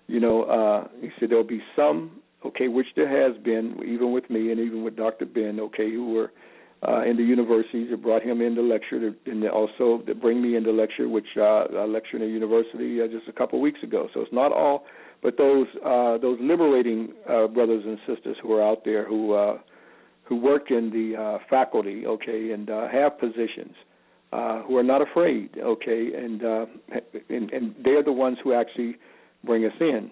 You know, he said there'll be some, okay, which there has been, even with me and even with Dr. Ben, okay, who were in the universities that brought him into lecture, and also that bring me into lecture, which I lectured in a university just a couple of weeks ago. So it's not all, but those liberating brothers and sisters who are out there who work in the faculty, okay, and have positions, who are not afraid, okay, and they're the ones who actually bring us in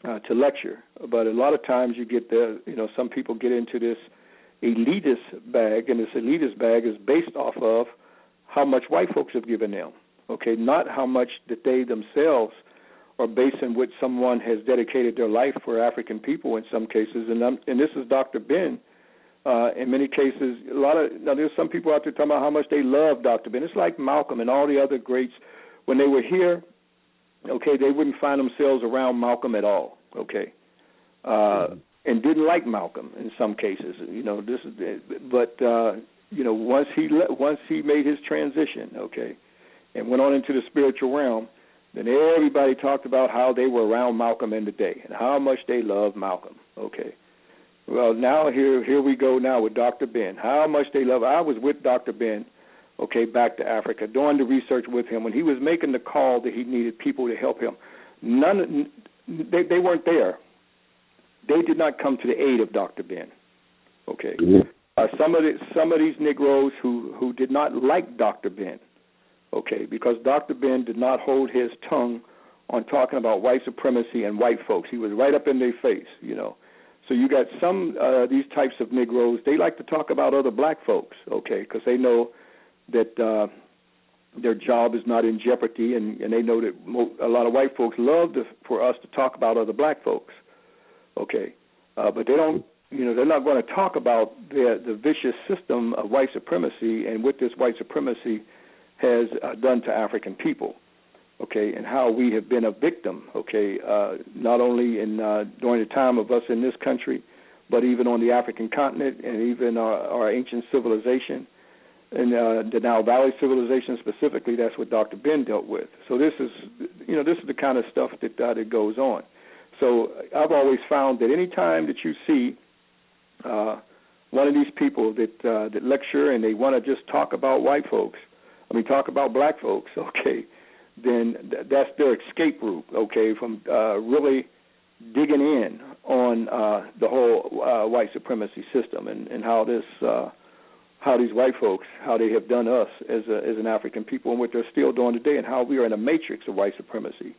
to lecture. But a lot of times you get some people get into this elitist bag, and this elitist bag is based off of how much white folks have given them, okay, not how much that they themselves are based on which someone has dedicated their life for African people in some cases. And this is Dr. Ben. In many cases, there's some people out there talking about how much they love Dr. Ben. It's like Malcolm and all the other greats. When they were here, okay, they wouldn't find themselves around Malcolm at all, okay, and didn't like Malcolm in some cases. Once he made his transition, okay, and went on into the spiritual realm, then everybody talked about how they were around Malcolm in the day and how much they loved Malcolm, okay. Well, now here we go now with Dr. Ben. How much they love. I was with Dr. Ben, okay, back to Africa, doing the research with him when he was making the call that he needed people to help him. They weren't there. They did not come to the aid of Dr. Ben, okay. Some of these Negroes who did not like Dr. Ben, okay, because Dr. Ben did not hold his tongue on talking about white supremacy and white folks. He was right up in their face, So you got some these types of Negroes, they like to talk about other black folks, okay, because they know that their job is not in jeopardy, and they know that a lot of white folks love for us to talk about other black folks, okay, but they don't, they're not going to talk about the vicious system of white supremacy and what this white supremacy has done to African people. Okay, and how we have been a victim, okay, not only during the time of us in this country, but even on the African continent and even our ancient civilization, and the Nile Valley civilization specifically. That's what Dr. Ben dealt with. So this is the kind of stuff that goes on. So I've always found that any time that you see one of these people that lecture and they want to just talk about talk about black folks, okay, then that's their escape route, okay, from really digging in on the whole white supremacy system and how these white folks, how they have done us as an African people and what they're still doing today, and how we are in a matrix of white supremacy.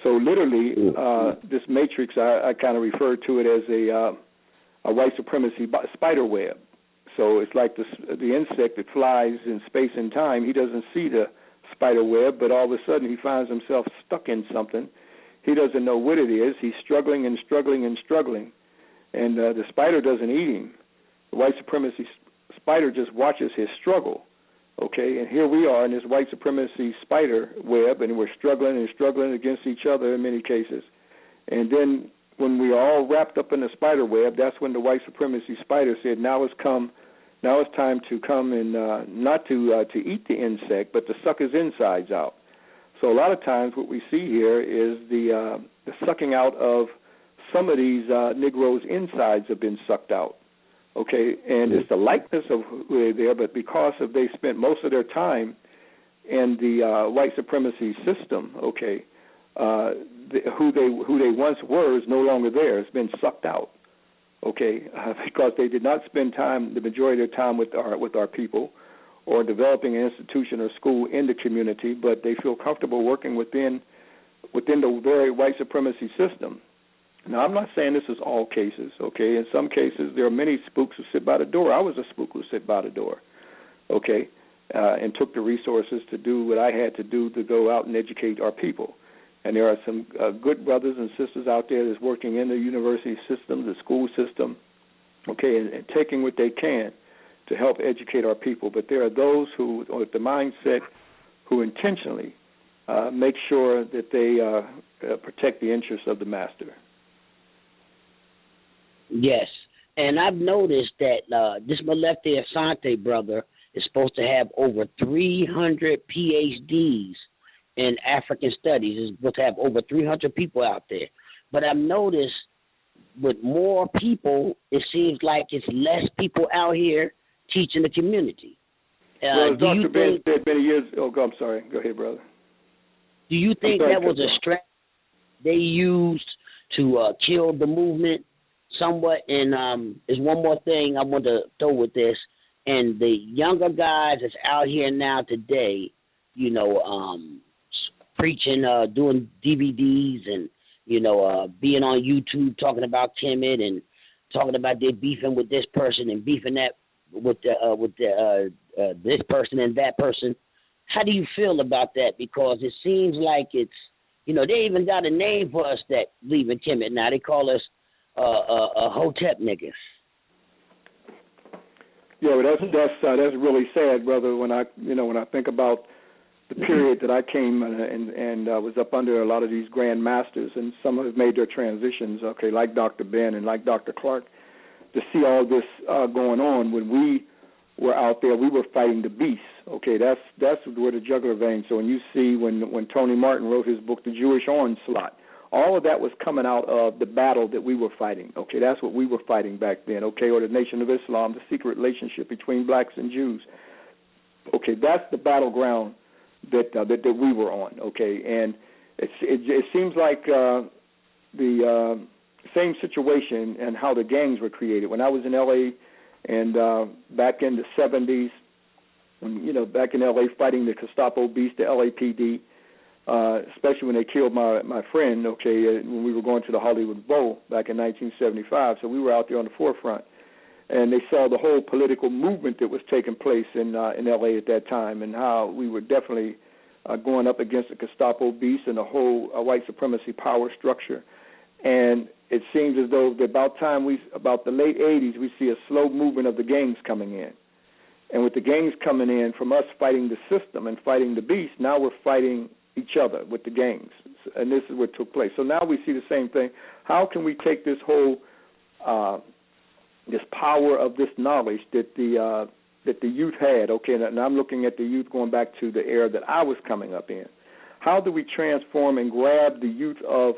So literally, this matrix, I kind of refer to it as a white supremacy spider web. So it's like the insect that flies in space and time. He doesn't see the spider web, but all of a sudden he finds himself stuck in something. He doesn't know what it is. He's struggling and struggling and struggling, and the spider doesn't eat him. The white supremacy spider just watches his struggle, okay? And here we are in this white supremacy spider web, and we're struggling and struggling against each other in many cases. And then when we are all wrapped up in the spider web, that's when the white supremacy spider said, now it's time to come and not to eat the insect, but to suck his insides out. So a lot of times what we see here is the sucking out of some of these Negroes' insides have been sucked out, okay? And it's the likeness of who they're there, but because they spent most of their time in the white supremacy system, okay, who they once were is no longer there. It's been sucked out. Okay, because they did not spend the majority of their time with our people, or developing an institution or school in the community, but they feel comfortable working within the very white supremacy system. Now, I'm not saying this is all cases. Okay, in some cases there are many spooks who sit by the door. I was a spook who sit by the door. Okay, and took the resources to do what I had to do to go out and educate our people. And there are some good brothers and sisters out there that's working in the university system, the school system, okay, and taking what they can to help educate our people. But there are those who, with the mindset, who intentionally make sure that they protect the interests of the master. Yes, and I've noticed that this Malefte Asante brother is supposed to have over 300 PhDs in African studies. Is supposed to have over 300 people out there. But I've noticed with more people, it seems like it's less people out here teaching the community. Well, do you Dr. Ben think, said many years. Oh, I'm sorry. Go ahead, brother. Do you think that was a strategy they used to kill the movement somewhat? And there's one more thing I want to throw with this. And the younger guys that's out here now today, you know, preaching, doing DVDs and, you know, being on YouTube talking about Kemet and talking about they're beefing with this person and beefing that with this person and that person. How do you feel about that? Because it seems like it's, you know, they even got a name for us that leave in Kemet now. They call us Hotep niggas. Yeah, well, that's really sad, brother. When I think about the period that I came and was up under a lot of these grand masters, and some have made their transitions. Okay, like Dr. Ben and like Dr. Clark, to see all this going on when we were out there, we were fighting the beast. Okay, that's where the jugular vein. So when you see when Tony Martin wrote his book, The Jewish Onslaught, all of that was coming out of the battle that we were fighting. Okay, that's what we were fighting back then. Okay, or the Nation of Islam, the secret relationship between blacks and Jews. Okay, that's the battleground that we were on. Okay, and it seems like the same situation and how the gangs were created. When I was in L.A. and back in the 70s, back in L.A. fighting the Gestapo beast, the LAPD. Especially when they killed my friend, okay, when we were going to the Hollywood Bowl back in 1975. So we were out there on the forefront. And they saw the whole political movement that was taking place in L.A. at that time, and how we were definitely going up against the Gestapo beast and the whole white supremacy power structure. And it seems as though about the late 80s, we see a slow movement of the gangs coming in. And with the gangs coming in, from us fighting the system and fighting the beast, now we're fighting each other with the gangs, and this is what took place. So now we see the same thing. How can we take this whole this power of this knowledge that the youth had? Okay, and I'm looking at the youth going back to the era that I was coming up in. How do we transform and grab the youth of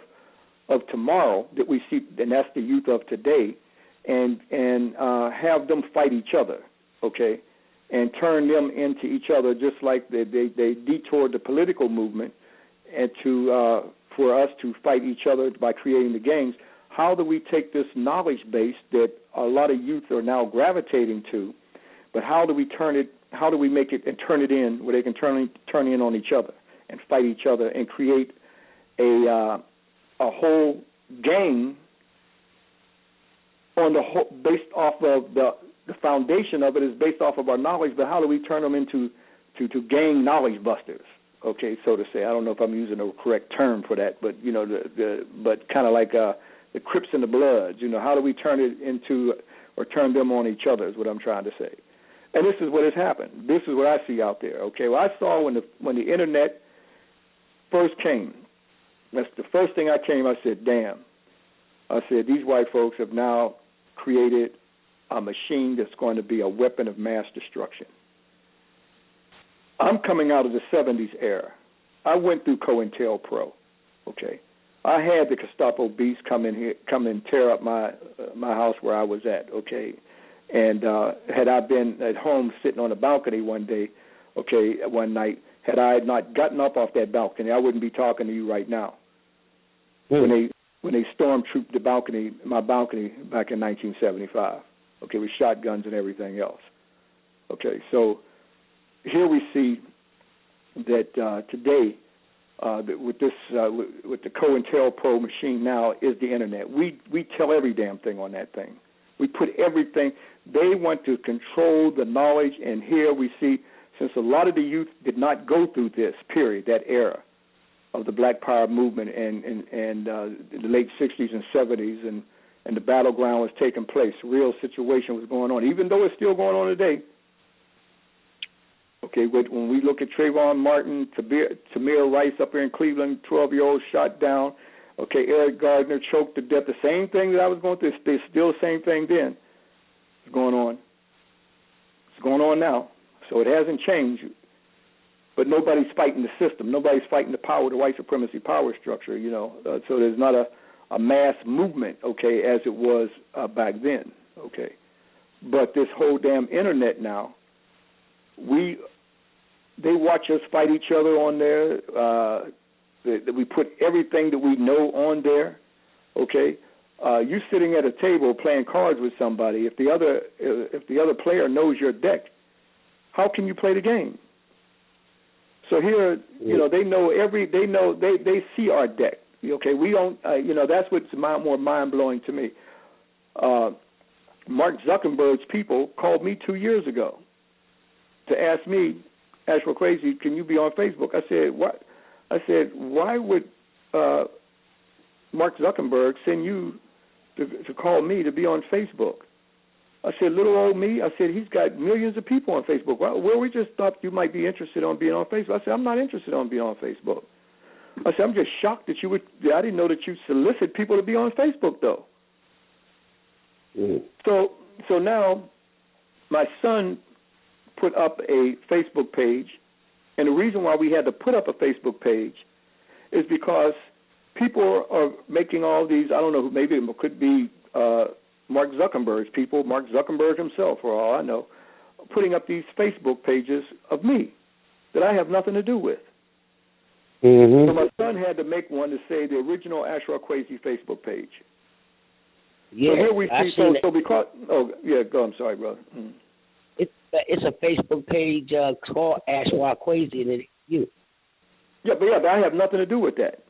tomorrow that we see, and that's the youth of today, and have them fight each other? Okay. And turn them into each other, just like they detoured the political movement, and for us to fight each other by creating the gangs. How do we take this knowledge base that a lot of youth are now gravitating to, but how do we turn it? How do we make it and turn it in where they can turn in on each other and fight each other and create a whole gang on the whole, based off of the foundation of it is based off of our knowledge, but how do we turn them into gang knowledge busters? Okay, so to say. I don't know if I'm using the correct term for that, but but kind of like the Crips and the Bloods. How do we turn it into or turn them on each other is what I'm trying to say. And this is what has happened. This is what I see out there. Okay, well, I saw when the internet first came. That's the first thing I said, damn. I said, these white folks have now created a machine that's going to be a weapon of mass destruction. I'm coming out of the 70s era. I went through COINTELPRO, okay? I had the Gestapo beast come and tear up my house where I was at, okay? And had I been at home sitting on a balcony one night, had I not gotten up off that balcony, I wouldn't be talking to you right now. When they stormtrooped my balcony back in 1975. Okay, with shotguns and everything else. Okay, so here we see that today, with the COINTELPRO machine now is the internet. We tell every damn thing on that thing. We put everything. They want to control the knowledge, and here we see, since a lot of the youth did not go through this period, that era of the Black Power movement and the late 60s and 70s, and the battleground was taking place. Real situation was going on, even though it's still going on today. Okay, when we look at Trayvon Martin, Tamir Rice up here in Cleveland, 12-year-old shot down. Okay, Eric Gardner choked to death. The same thing that I was going through, it's still the same thing then. It's going on. It's going on now. So it hasn't changed. But nobody's fighting the system. Nobody's fighting the power, the white supremacy power structure, So there's not a mass movement, okay, as it was back then, okay. But this whole damn internet now, they watch us fight each other on there. We put everything that we know on there. Okay, you sitting at a table playing cards with somebody. If the other player knows your deck, how can you play the game? So here, they see our deck. Okay, we don't. That's what's more mind blowing to me. Mark Zuckerberg's people called me 2 years ago to ask me, Ashra Kwesi, can you be on Facebook? I said, what? I said, why would Mark Zuckerberg send you to call me to be on Facebook? I said, little old me. I said, he's got millions of people on Facebook. Well, we just thought you might be interested on being on Facebook. I said, I'm not interested on being on Facebook. I said, I'm just shocked that you would. I didn't know that you solicit people to be on Facebook, though. So now my son put up a Facebook page, and the reason why we had to put up a Facebook page is because people are making all these, I don't know, maybe it could be Mark Zuckerberg's people, Mark Zuckerberg himself, for all I know, putting up these Facebook pages of me that I have nothing to do with. Mm-hmm. So my son had to make one to say the original Ashra Kwesi Facebook page. Yeah, so here we see. So because go. I'm sorry, brother. Mm. It's a Facebook page called Ashra Kwesi, and it's you. Yeah, but I have nothing to do with that.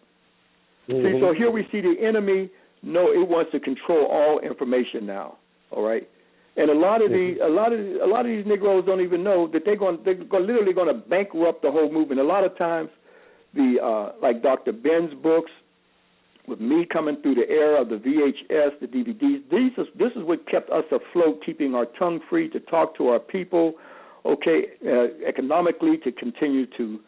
Mm-hmm. See, so here we see the enemy. No, it wants to control all information now. All right, and a lot of these Negroes don't even know that they're literally going to bankrupt the whole movement. A lot of times, like Dr. Ben's books, with me coming through the era of the VHS, the DVDs, this is what kept us afloat, keeping our tongue free to talk to our people, economically to continue to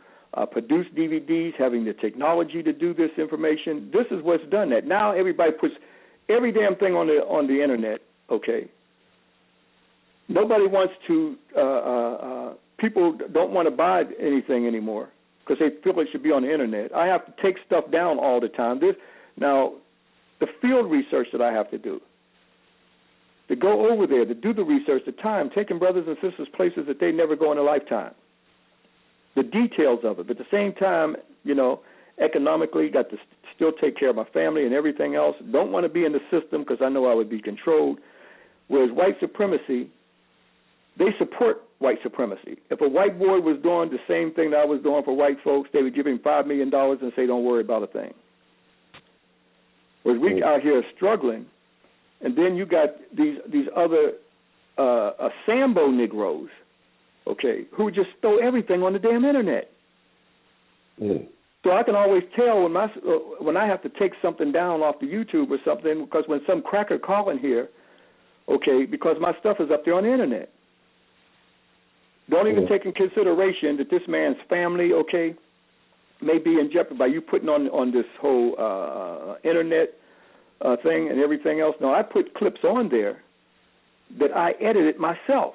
produce DVDs, having the technology to do this information. This is what's done that. Now everybody puts every damn thing on the internet, okay? Nobody wants to, people don't want to buy anything anymore because they feel it should be on the internet. I have to take stuff down all the time. Now, the field research that I have to do, to go over there, to do the research, the time, taking brothers and sisters places that they never go in a lifetime, the details of it. But at the same time, economically, got to still take care of my family and everything else. Don't want to be in the system because I know I would be controlled. Whereas white supremacy, they support white supremacy. If a white boy was doing the same thing that I was doing for white folks, they would give him $5 million and say, don't worry about a thing. Whereas we out here struggling, and then you got these other Sambo Negroes, who just throw everything on the damn internet. Mm. So I can always tell when I have to take something down off the YouTube or something, because when some cracker calling here, because my stuff is up there on the internet. Don't even take in consideration that this man's family, may be in jeopardy by you putting on this whole internet thing and everything else. No, I put clips on there that I edited myself.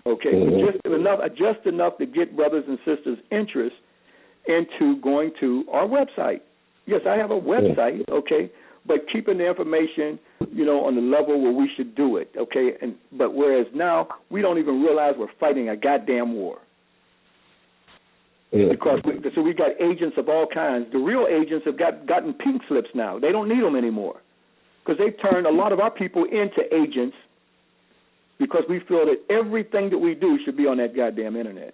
Just enough to get brothers and sisters' interest into going to our website. Yes, I have a website, but keeping the information, on the level where we should do it, but whereas now we don't even realize we're fighting a goddamn war. Because we got agents of all kinds. The real agents have gotten pink slips now. They don't need them anymore because they've turned a lot of our people into agents because we feel that everything that we do should be on that goddamn internet.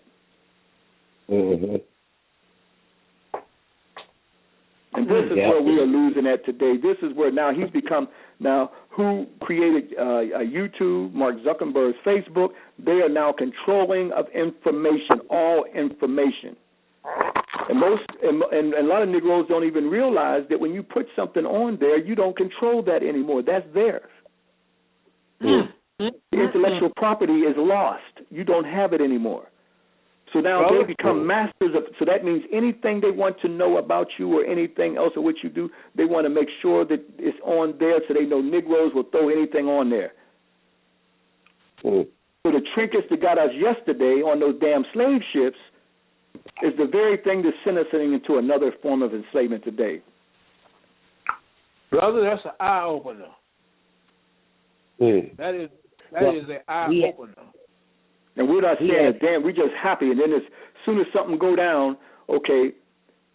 Mm-hmm. And this is where we are losing at today. This is where now he's become, who created YouTube, Mark Zuckerberg's Facebook, they are now controlling of information, all information. And a lot of Negroes don't even realize that when you put something on there, you don't control that anymore. That's theirs. The intellectual property is lost. You don't have it anymore. So now they become masters of. So that means anything they want to know about you or anything else or what you do, they want to make sure that it's on there, so they know Negroes will throw anything on there. So the trinkets that got us yesterday on those damn slave ships is the very thing that sent us into another form of enslavement today. Brother, that's an eye opener. That is That is an eye opener. And we're not saying damn, we're just happy. And then as soon as something go down, okay,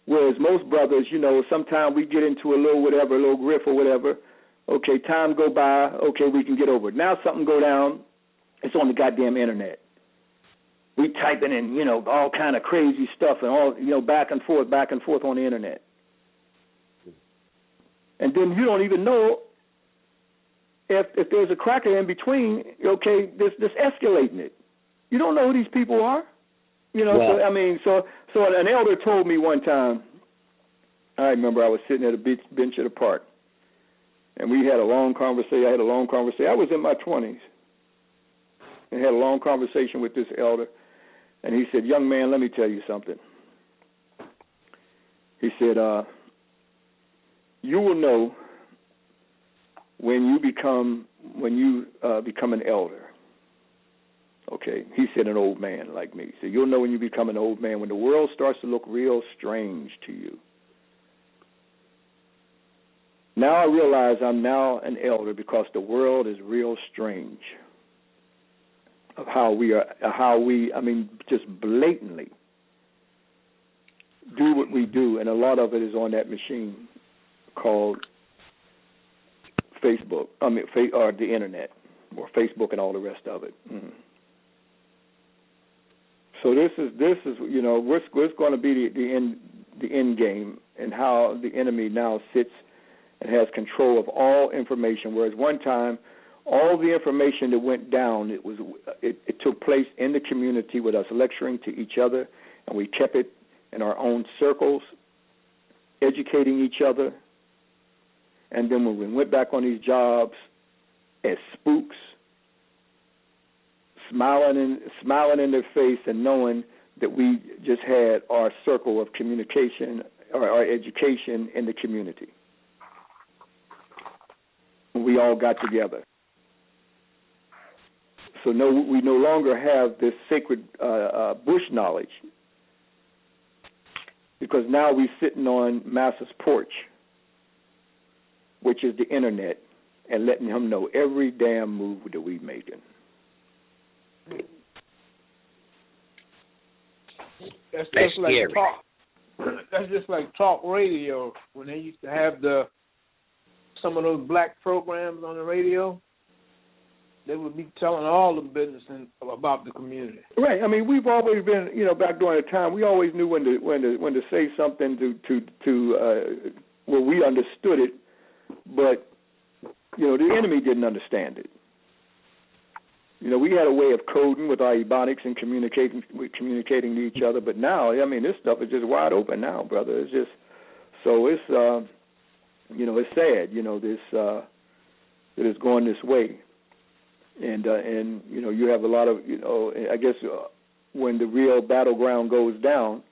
whereas most brothers, you know, sometimes we get into a little whatever, a little griff or whatever. Okay, time go by, okay, we can get over it. Now something go down, it's on the goddamn internet. We typing in, you know, all kind of crazy stuff and all, you know, back and forth on the internet. And then you don't even know if there's a cracker in between, okay, this escalating it. You don't know who these people are. You know, so an elder told me one time, I remember I was sitting at a bench at a park, and we had a long conversation. I was in my 20s and had a long conversation with this elder. And he said, young man, let me tell you something. He said, you will know when you become an elder. Okay, he said an old man like me. He said, you'll know when you become an old man, when the world starts to look real strange to you. Now I realize I'm now an elder because the world is real strange. Of how we just blatantly do what we do, and a lot of it is on that machine called Facebook, or the internet, or Facebook and all the rest of it. Mm. So this is you know, what's going to be the end game, and how the enemy now sits and has control of all information, whereas one time all the information that went down, it took place in the community with us lecturing to each other, and we kept it in our own circles, educating each other. And then when we went back on these jobs as spooks, smiling in their face and knowing that we just had our circle of communication or our education in the community. We all got together. So we no longer have this sacred bush knowledge, because now we're sitting on Master's porch, which is the internet, and letting him know every damn move that we making. That's just like scary. That's just like talk radio, when they used to have some of those black programs on the radio. They would be telling all the business about the community. Right. I mean, we've always been, you know, back during the time, we always knew when to say something to well, we understood it, but you know, the enemy didn't understand it. You know, we had a way of coding with our ebonics and communicating to each other, but now, I mean, this stuff is just wide open now, brother. It's just so it's you know, it's sad, you know, this that it's going this way. And you know, you have a lot of, you know, I guess when the real battleground goes down,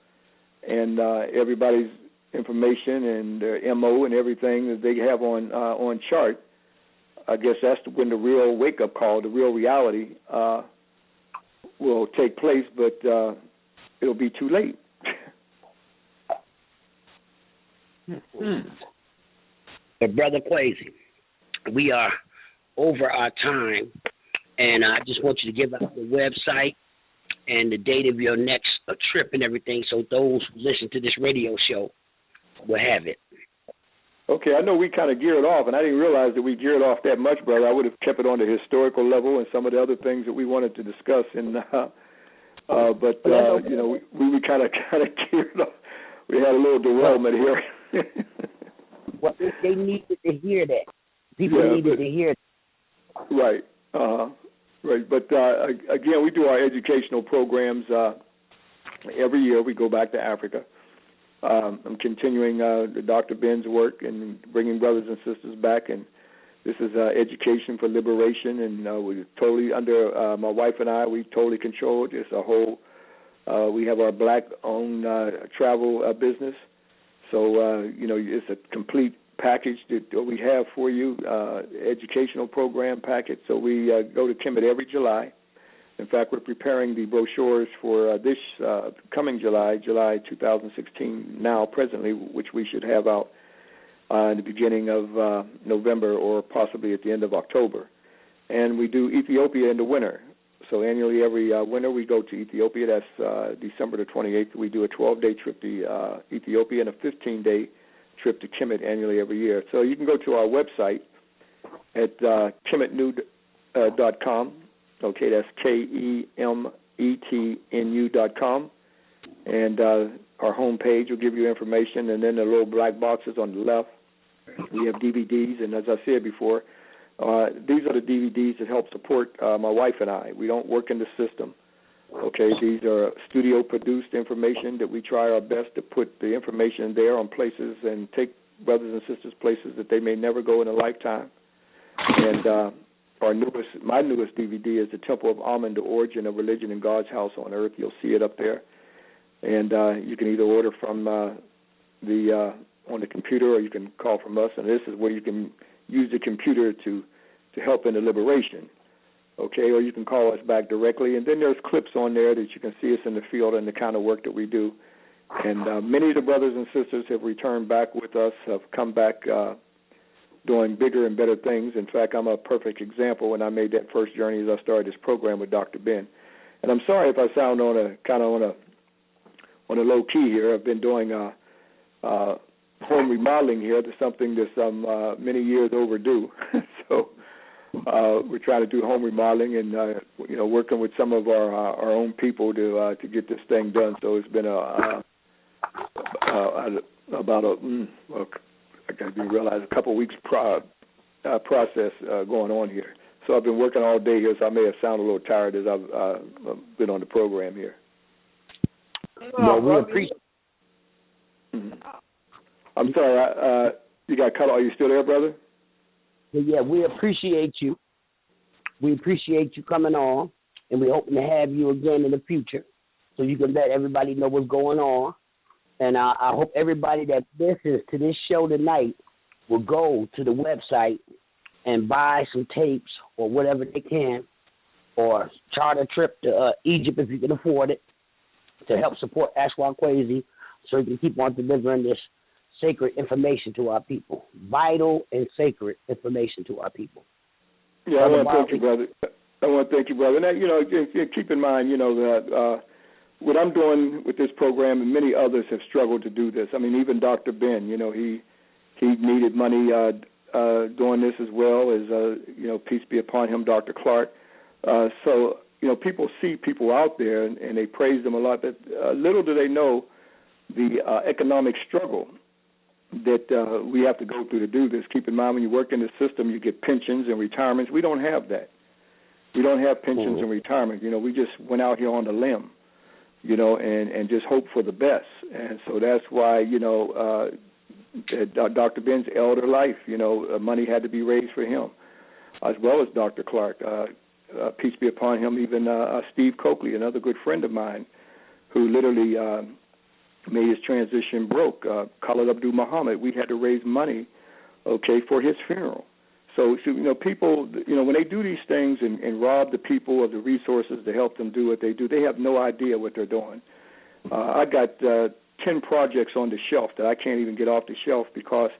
and everybody's information and their MO and everything that they have on chart, I guess that's when the real wake up call, the real reality will take place. But it'll be too late. But Brother Kwesi, we are over our time. And I just want you to give out the website and the date of your next trip and everything, so those who listen to this radio show will have it. Okay, I know we kind of geared off, and I didn't realize that we geared off that much, brother. I would have kept it on the historical level and some of the other things that we wanted to discuss. And but you know, we kind of geared off. We had a little derailment here. Well, they needed to hear that. People needed to hear that. Right. Right, but again, we do our educational programs every year. We go back to Africa. I'm continuing Dr. Ben's work and bringing brothers and sisters back, and this is Education for Liberation, and we're totally under, my wife and I, we totally control it. It's a whole, we have our black-owned travel business, so, you know, it's a complete package that we have for you, educational program package. So we go to Kemet every July. In fact, we're preparing the brochures for this coming July 2016 now presently, which we should have out in the beginning of November or possibly at the end of October. and we do Ethiopia in the winter. So annually, every winter, we go to Ethiopia. That's December the 28th. We do a 12-day trip to Ethiopia and a 15-day trip to Kemet annually every year. So you can go to our website at kemetnu.com. Okay, that's KEMETNU.com. And our home page will give you information, and then the little black boxes on the left, we have DVDs. And as I said before, these are the DVDs that help support my wife and I. We don't work in the system. Okay, these are studio-produced information that we try our best to put the information there on places and take brothers and sisters places that they may never go in a lifetime. And my newest DVD is The Temple of Amun, The Origin of Religion in God's House on Earth. You'll see it up there. And you can either order from on the computer, or you can call from us. And this is where you can use the computer to help in the liberation. Okay, or you can call us back directly. And then there's clips on there that you can see us in the field and the kind of work that we do. And many of the brothers and sisters have returned back with us, have come back doing bigger and better things. In fact, I'm a perfect example. When I made that first journey as I started this program with Dr. Ben. And I'm sorry if I sound on a low key here. I've been doing home remodeling here. That's something that's many years overdue. So we're trying to do home remodeling and working with some of our own people to get this thing done. So it's been a couple of weeks process going on here. So I've been working all day here, so I may have sounded a little tired as I've been on the program here. Well, we appreciate. I'm sorry, you got cut off. Are you still there, brother? Yeah, we appreciate you. We appreciate you coming on, and we're hoping to have you again in the future so you can let everybody know what's going on. And I hope everybody that listens to this show tonight will go to the website and buy some tapes or whatever they can, or charter a trip to Egypt if you can afford it, to help support Ashra Kwesi so he can keep on delivering this sacred information to our people, vital and sacred information to our people. Yeah, I want to thank you, brother. And that, keep in mind, that what I'm doing with this program, and many others have struggled to do this. I mean, even Dr. Ben, he needed money doing this as well as, peace be upon him, Dr. Clark. So, people see people out there and they praise them a lot, but little do they know the economic struggle that we have to go through to do this. Keep in mind, when you work in the system, you get pensions and retirements. We don't have that. We don't have pensions and retirement. We just went out here on the limb, and just hope for the best. And so that's why, Dr. Ben's elder life, money had to be raised for him, as well as Dr. Clark. Peace be upon him, even Steve Coakley, another good friend of mine, who literally made his transition broke. Khalid Abdul Muhammad, we had to raise money, for his funeral. So people, when they do these things and rob the people of the resources to help them do what they do, they have no idea what they're doing. I got 10 projects on the shelf that I can't even get off the shelf because,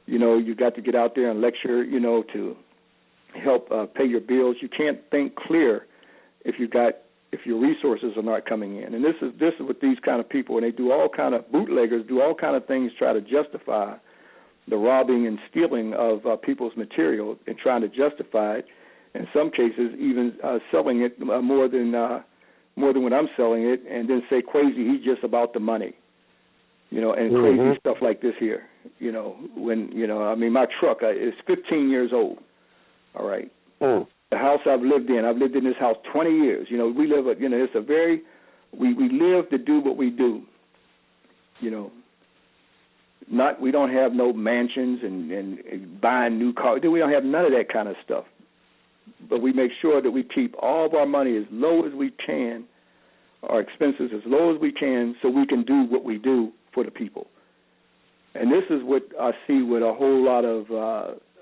you got to get out there and lecture, to help pay your bills. You can't think clear if your resources are not coming in. And this is with these kind of people, and they do all kind of bootleggers, do all kind of things, try to justify the robbing and stealing of people's material and trying to justify it. In some cases, even selling it more than when I'm selling it, and then say Kwesi, he's just about the money, and crazy stuff like this here. My truck is 15 years old. All right. The house I've lived in this house 20 years. We live, it's a very, we live to do what we do. We don't have no mansions and buying new cars. We don't have none of that kind of stuff. But we make sure that we keep all of our money as low as we can, our expenses as low as we can, so we can do what we do for the people. And this is what I see with a whole lot of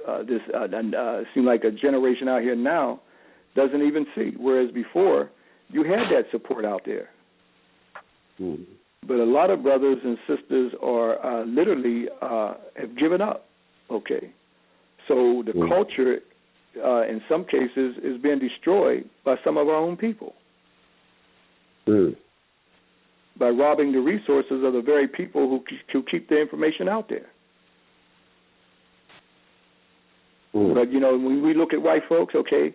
it seems like a generation out here now doesn't even see, whereas before you had that support out there. But a lot of brothers and sisters are literally have given up. Okay, so the culture in some cases, is being destroyed by some of our own people. By robbing the resources of the very people who keep the information out there. But when we look at white folks, okay,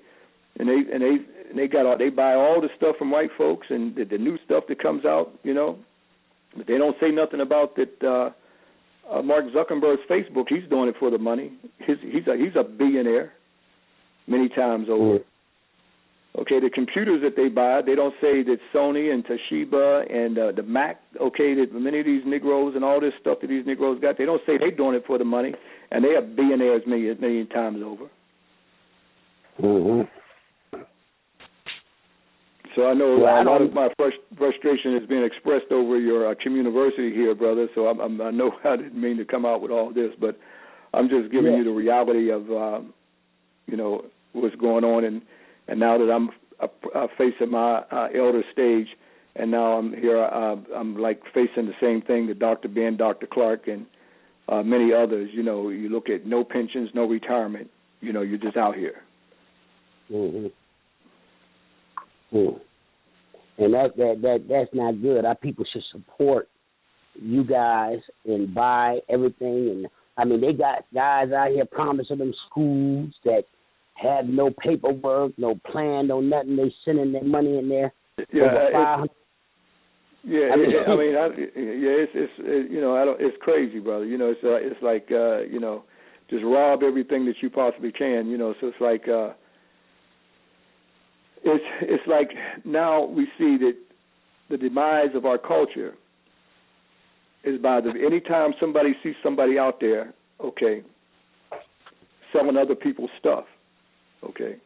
and they buy all the stuff from white folks and the new stuff that comes out, but they don't say nothing about that. Mark Zuckerberg's Facebook, he's doing it for the money. He's a billionaire many times over. Okay, the computers that they buy, they don't say that Sony and Toshiba and the Mac, okay, that many of these Negroes and all this stuff that these Negroes got, they don't say they're doing it for the money, and they are billionaires many times over. So I know a lot of my frustration is being expressed over your communiversity here, brother, so I know I didn't mean to come out with all this, but I'm just giving you the reality of, what's going on, and now that I'm facing my elder stage, and now I'm here, I'm like facing the same thing that Dr. Ben, Dr. Clark, and many others. You look at no pensions, no retirement. You're just out here. And that's not good. Our people should support you guys and buy everything. And they got guys out here promising them schools that have no paperwork, no plan, no nothing. They sending their money in there. It's crazy, brother. It's like just rob everything that you possibly can. So it's like it's like now we see that the demise of our culture is by anytime somebody sees somebody out there, okay, selling other people's stuff. Okay,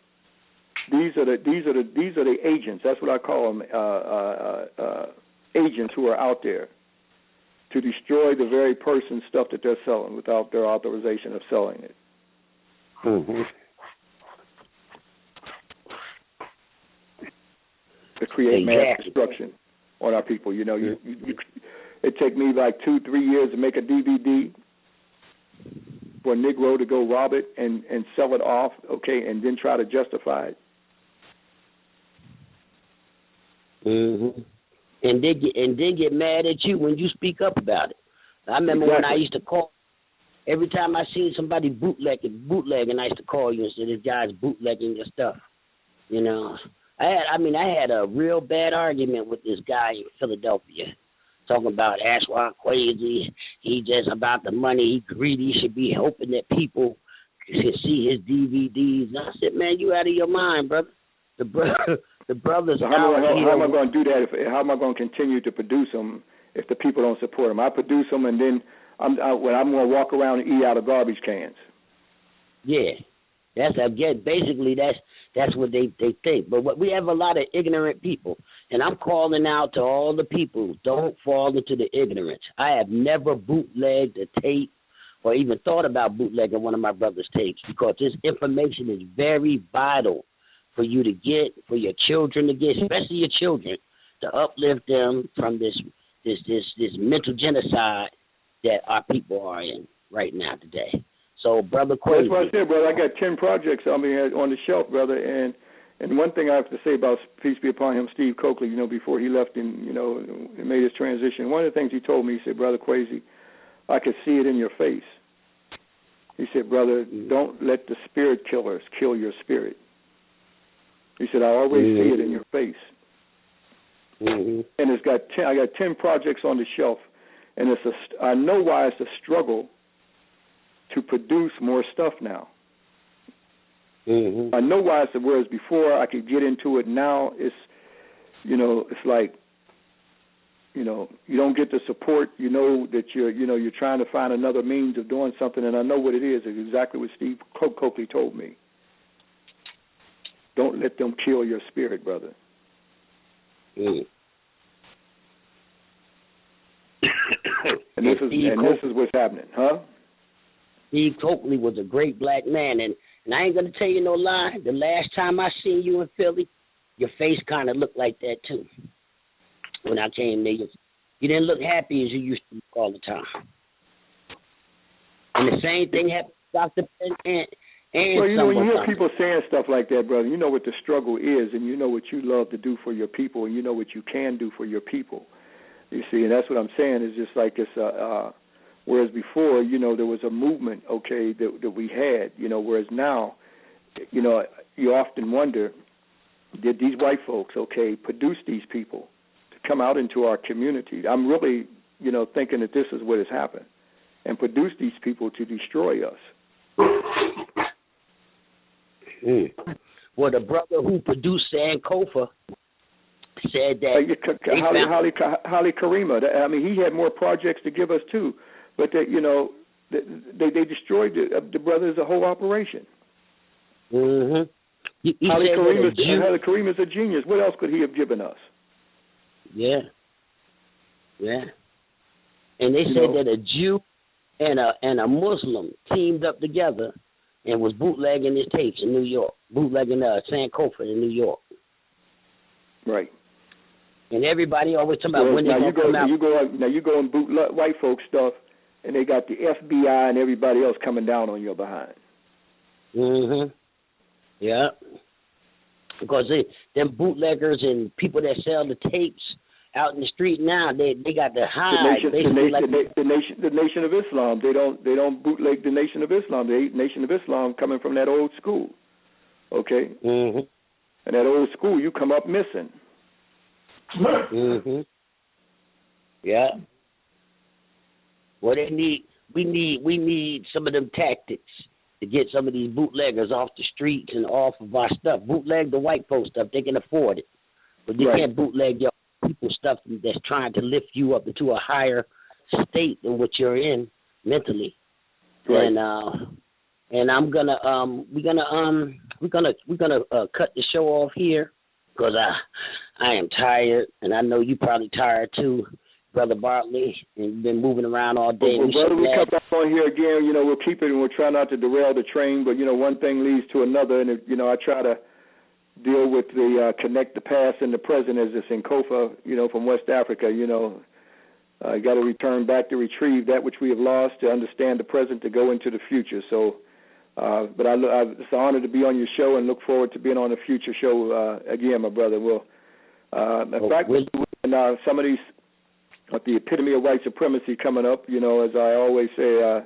these are the agents. That's what I call them, agents who are out there to destroy the very person's stuff that they're selling without their authorization of selling it. To create mass destruction on our people. It take me like 2-3 years to make a DVD for a Negro to go rob it and sell it off, okay, and then try to justify it. And they get mad at you when you speak up about it. I remember when I used to call, every time I seen somebody bootlegging, I used to call you and say, this guy's bootlegging your stuff. I had a real bad argument with this guy in Philadelphia, talking about Ashra, Kwesi. He just about the money. He greedy. He should be hoping that people can see his DVDs. And I said, man, you out of your mind, brother. The brothers. So how am I going to do that? How am I going to continue to produce them if the people don't support them? I produce them, and then I'm going to walk around and eat out of garbage cans. Yeah, basically that's what they think. But we have a lot of ignorant people, and I'm calling out to all the people, don't fall into the ignorance. I have never bootlegged a tape or even thought about bootlegging one of my brother's tapes, because this information is very vital for you to get, for your children to get, especially your children, to uplift them from this mental genocide that our people are in right now today. So, Brother Kwesi. That's what I said, brother. I got 10 projects on the shelf, brother. And one thing I have to say about, peace be upon him, Steve Coakley, before he left and, made his transition, one of the things he told me, he said, Brother Kwesi, I could see it in your face. He said, brother, don't let the spirit killers kill your spirit. He said, I always see it in your face. And I got 10 projects on the shelf, and I know why it's a struggle to produce more stuff now. I know why it's whereas before I could get into it. Now it's like, you don't get the support. That you're trying to find another means of doing something, and I know what it is. It's exactly what Steve Coakley told me. Don't let them kill your spirit, brother. And this is what's happening, huh? Steve Coakley was a great black man, and I ain't gonna tell you no lie. The last time I seen you in Philly, your face kind of looked like that too. When I came there, you didn't look happy as you used to look all the time. And the same thing happened to Dr. Ben And well, you know, when you hear people saying stuff like that, brother, you know what the struggle is, and you know what you love to do for your people, and you know what you can do for your people. You see, and that's what I'm saying. Is just like it's whereas before, you know, there was a movement, okay, that we had, you know, whereas now, you know, you often wonder, did these white folks, okay, produce these people to come out into our community? I'm really, you know, thinking that this is what has happened, and produce these people to destroy us. Well, the brother who produced Sankofa said that Holly Karima. I mean, he had more projects to give us too, but they, you know, they destroyed the brothers' whole operation. Mm-hmm. Holly Karima's a genius. What else could he have given us? Yeah. And they said that a Jew and a Muslim teamed up together and was bootlegging his tapes in New York, bootlegging Sankofa in New York. Right. And everybody always talking about when they're going to come out. You go and boot white folks stuff, and they got the FBI and everybody else coming down on your behind. Mm-hmm. Yeah. Because them bootleggers and people that sell the tapes out in the street now, they got to hide. The Nation of Islam. They don't bootleg the Nation of Islam. The Nation of Islam coming from that old school. Okay. Mm-hmm. And that old school, you come up missing. Mm-hmm. Yeah. Well, we need some of them tactics to get some of these bootleggers off the streets and off of our stuff. Bootleg the white folks stuff; they can afford it, but they can't bootleg your people stuff that's trying to lift you up into a higher state than what you're in mentally. Right. And I'm gonna we're gonna cut the show off here because I am tired, and I know you probably tired too, Brother Bartley, and you've been moving around all day. Well, brother, we come back on here again. You know, we'll keep it, and we'll try not to derail the train. But you know, one thing leads to another, and you know, I try to deal with the connect the past and the present as this in Kofa, you know, from West Africa. You know, you got to return back to retrieve that which we have lost, to understand the present, to go into the future. So. But it's an honor to be on your show, and look forward to being on a future show again, my brother. In fact, some of these, the epitome of white supremacy coming up, you know, as I always say,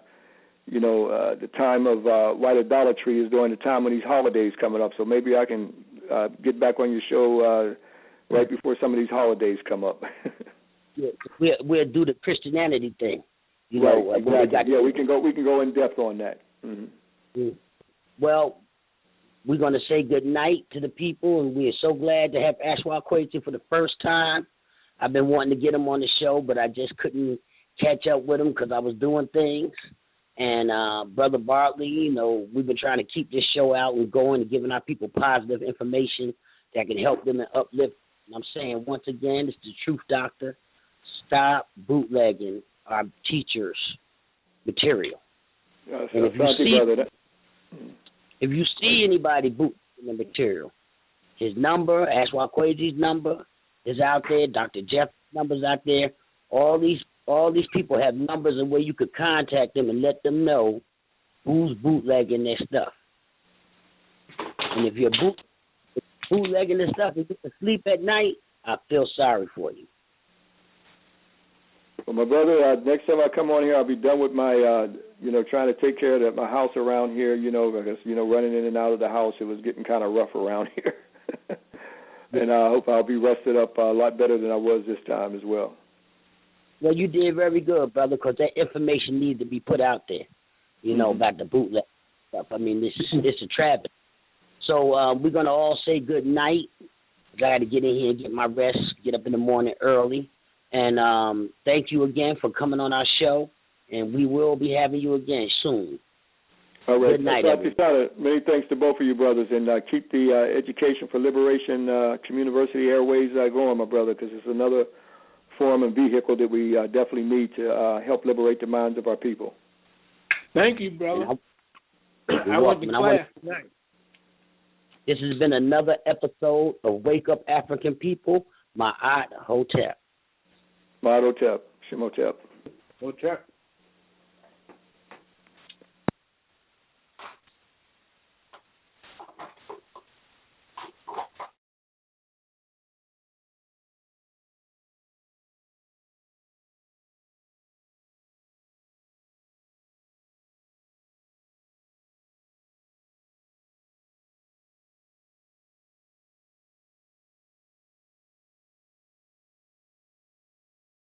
you know, the time of white idolatry is during the time when these holidays coming up. So maybe I can get back on your show right before some of these holidays come up. Yeah, we'll do the Christianity thing. You right, know, exactly. We can go in depth on that. Mm-hmm. Well, we're going to say good night to the people, and we are so glad to have Ashra Kwesi for the first time. I've been wanting to get him on the show, but I just couldn't catch up with him because I was doing things. And Brother Bartley, you know, we've been trying to keep this show out and going and giving our people positive information that can help them and uplift. And I'm saying once again, it's the Truth Doctor. Stop bootlegging our teachers' material. And if you see anybody bootlegging the material, his number, Ashra Kwesi's number is out there. Dr. Jeff's number's out there. All these people have numbers and where you could contact them and let them know who's bootlegging their stuff. And if you're bootlegging their stuff and get to sleep at night, I feel sorry for you. Well, my brother, next time I come on here, I'll be done with my, you know, trying to take care of my house around here, you know, because, you know, running in and out of the house, it was getting kind of rough around here. And I hope I'll be rested up a lot better than I was this time as well. Well, you did very good, brother, because that information needs to be put out there, you know, about the bootleg stuff. I mean, this is a travesty. So we're going to all say good night. I got to get in here and get my rest, get up in the morning early. And thank you again for coming on our show, and we will be having you again soon. All right. Good night, everyone. Many thanks to both of you, brothers, and keep the Education for Liberation Community Airways going, my brother, because it's another forum and vehicle that we definitely need to help liberate the minds of our people. Thank you, brother. I went to class tonight. This has been another episode of Wake Up African People, Ma'at Hotep. Ma'at Hotep. Shimotep. Hotep.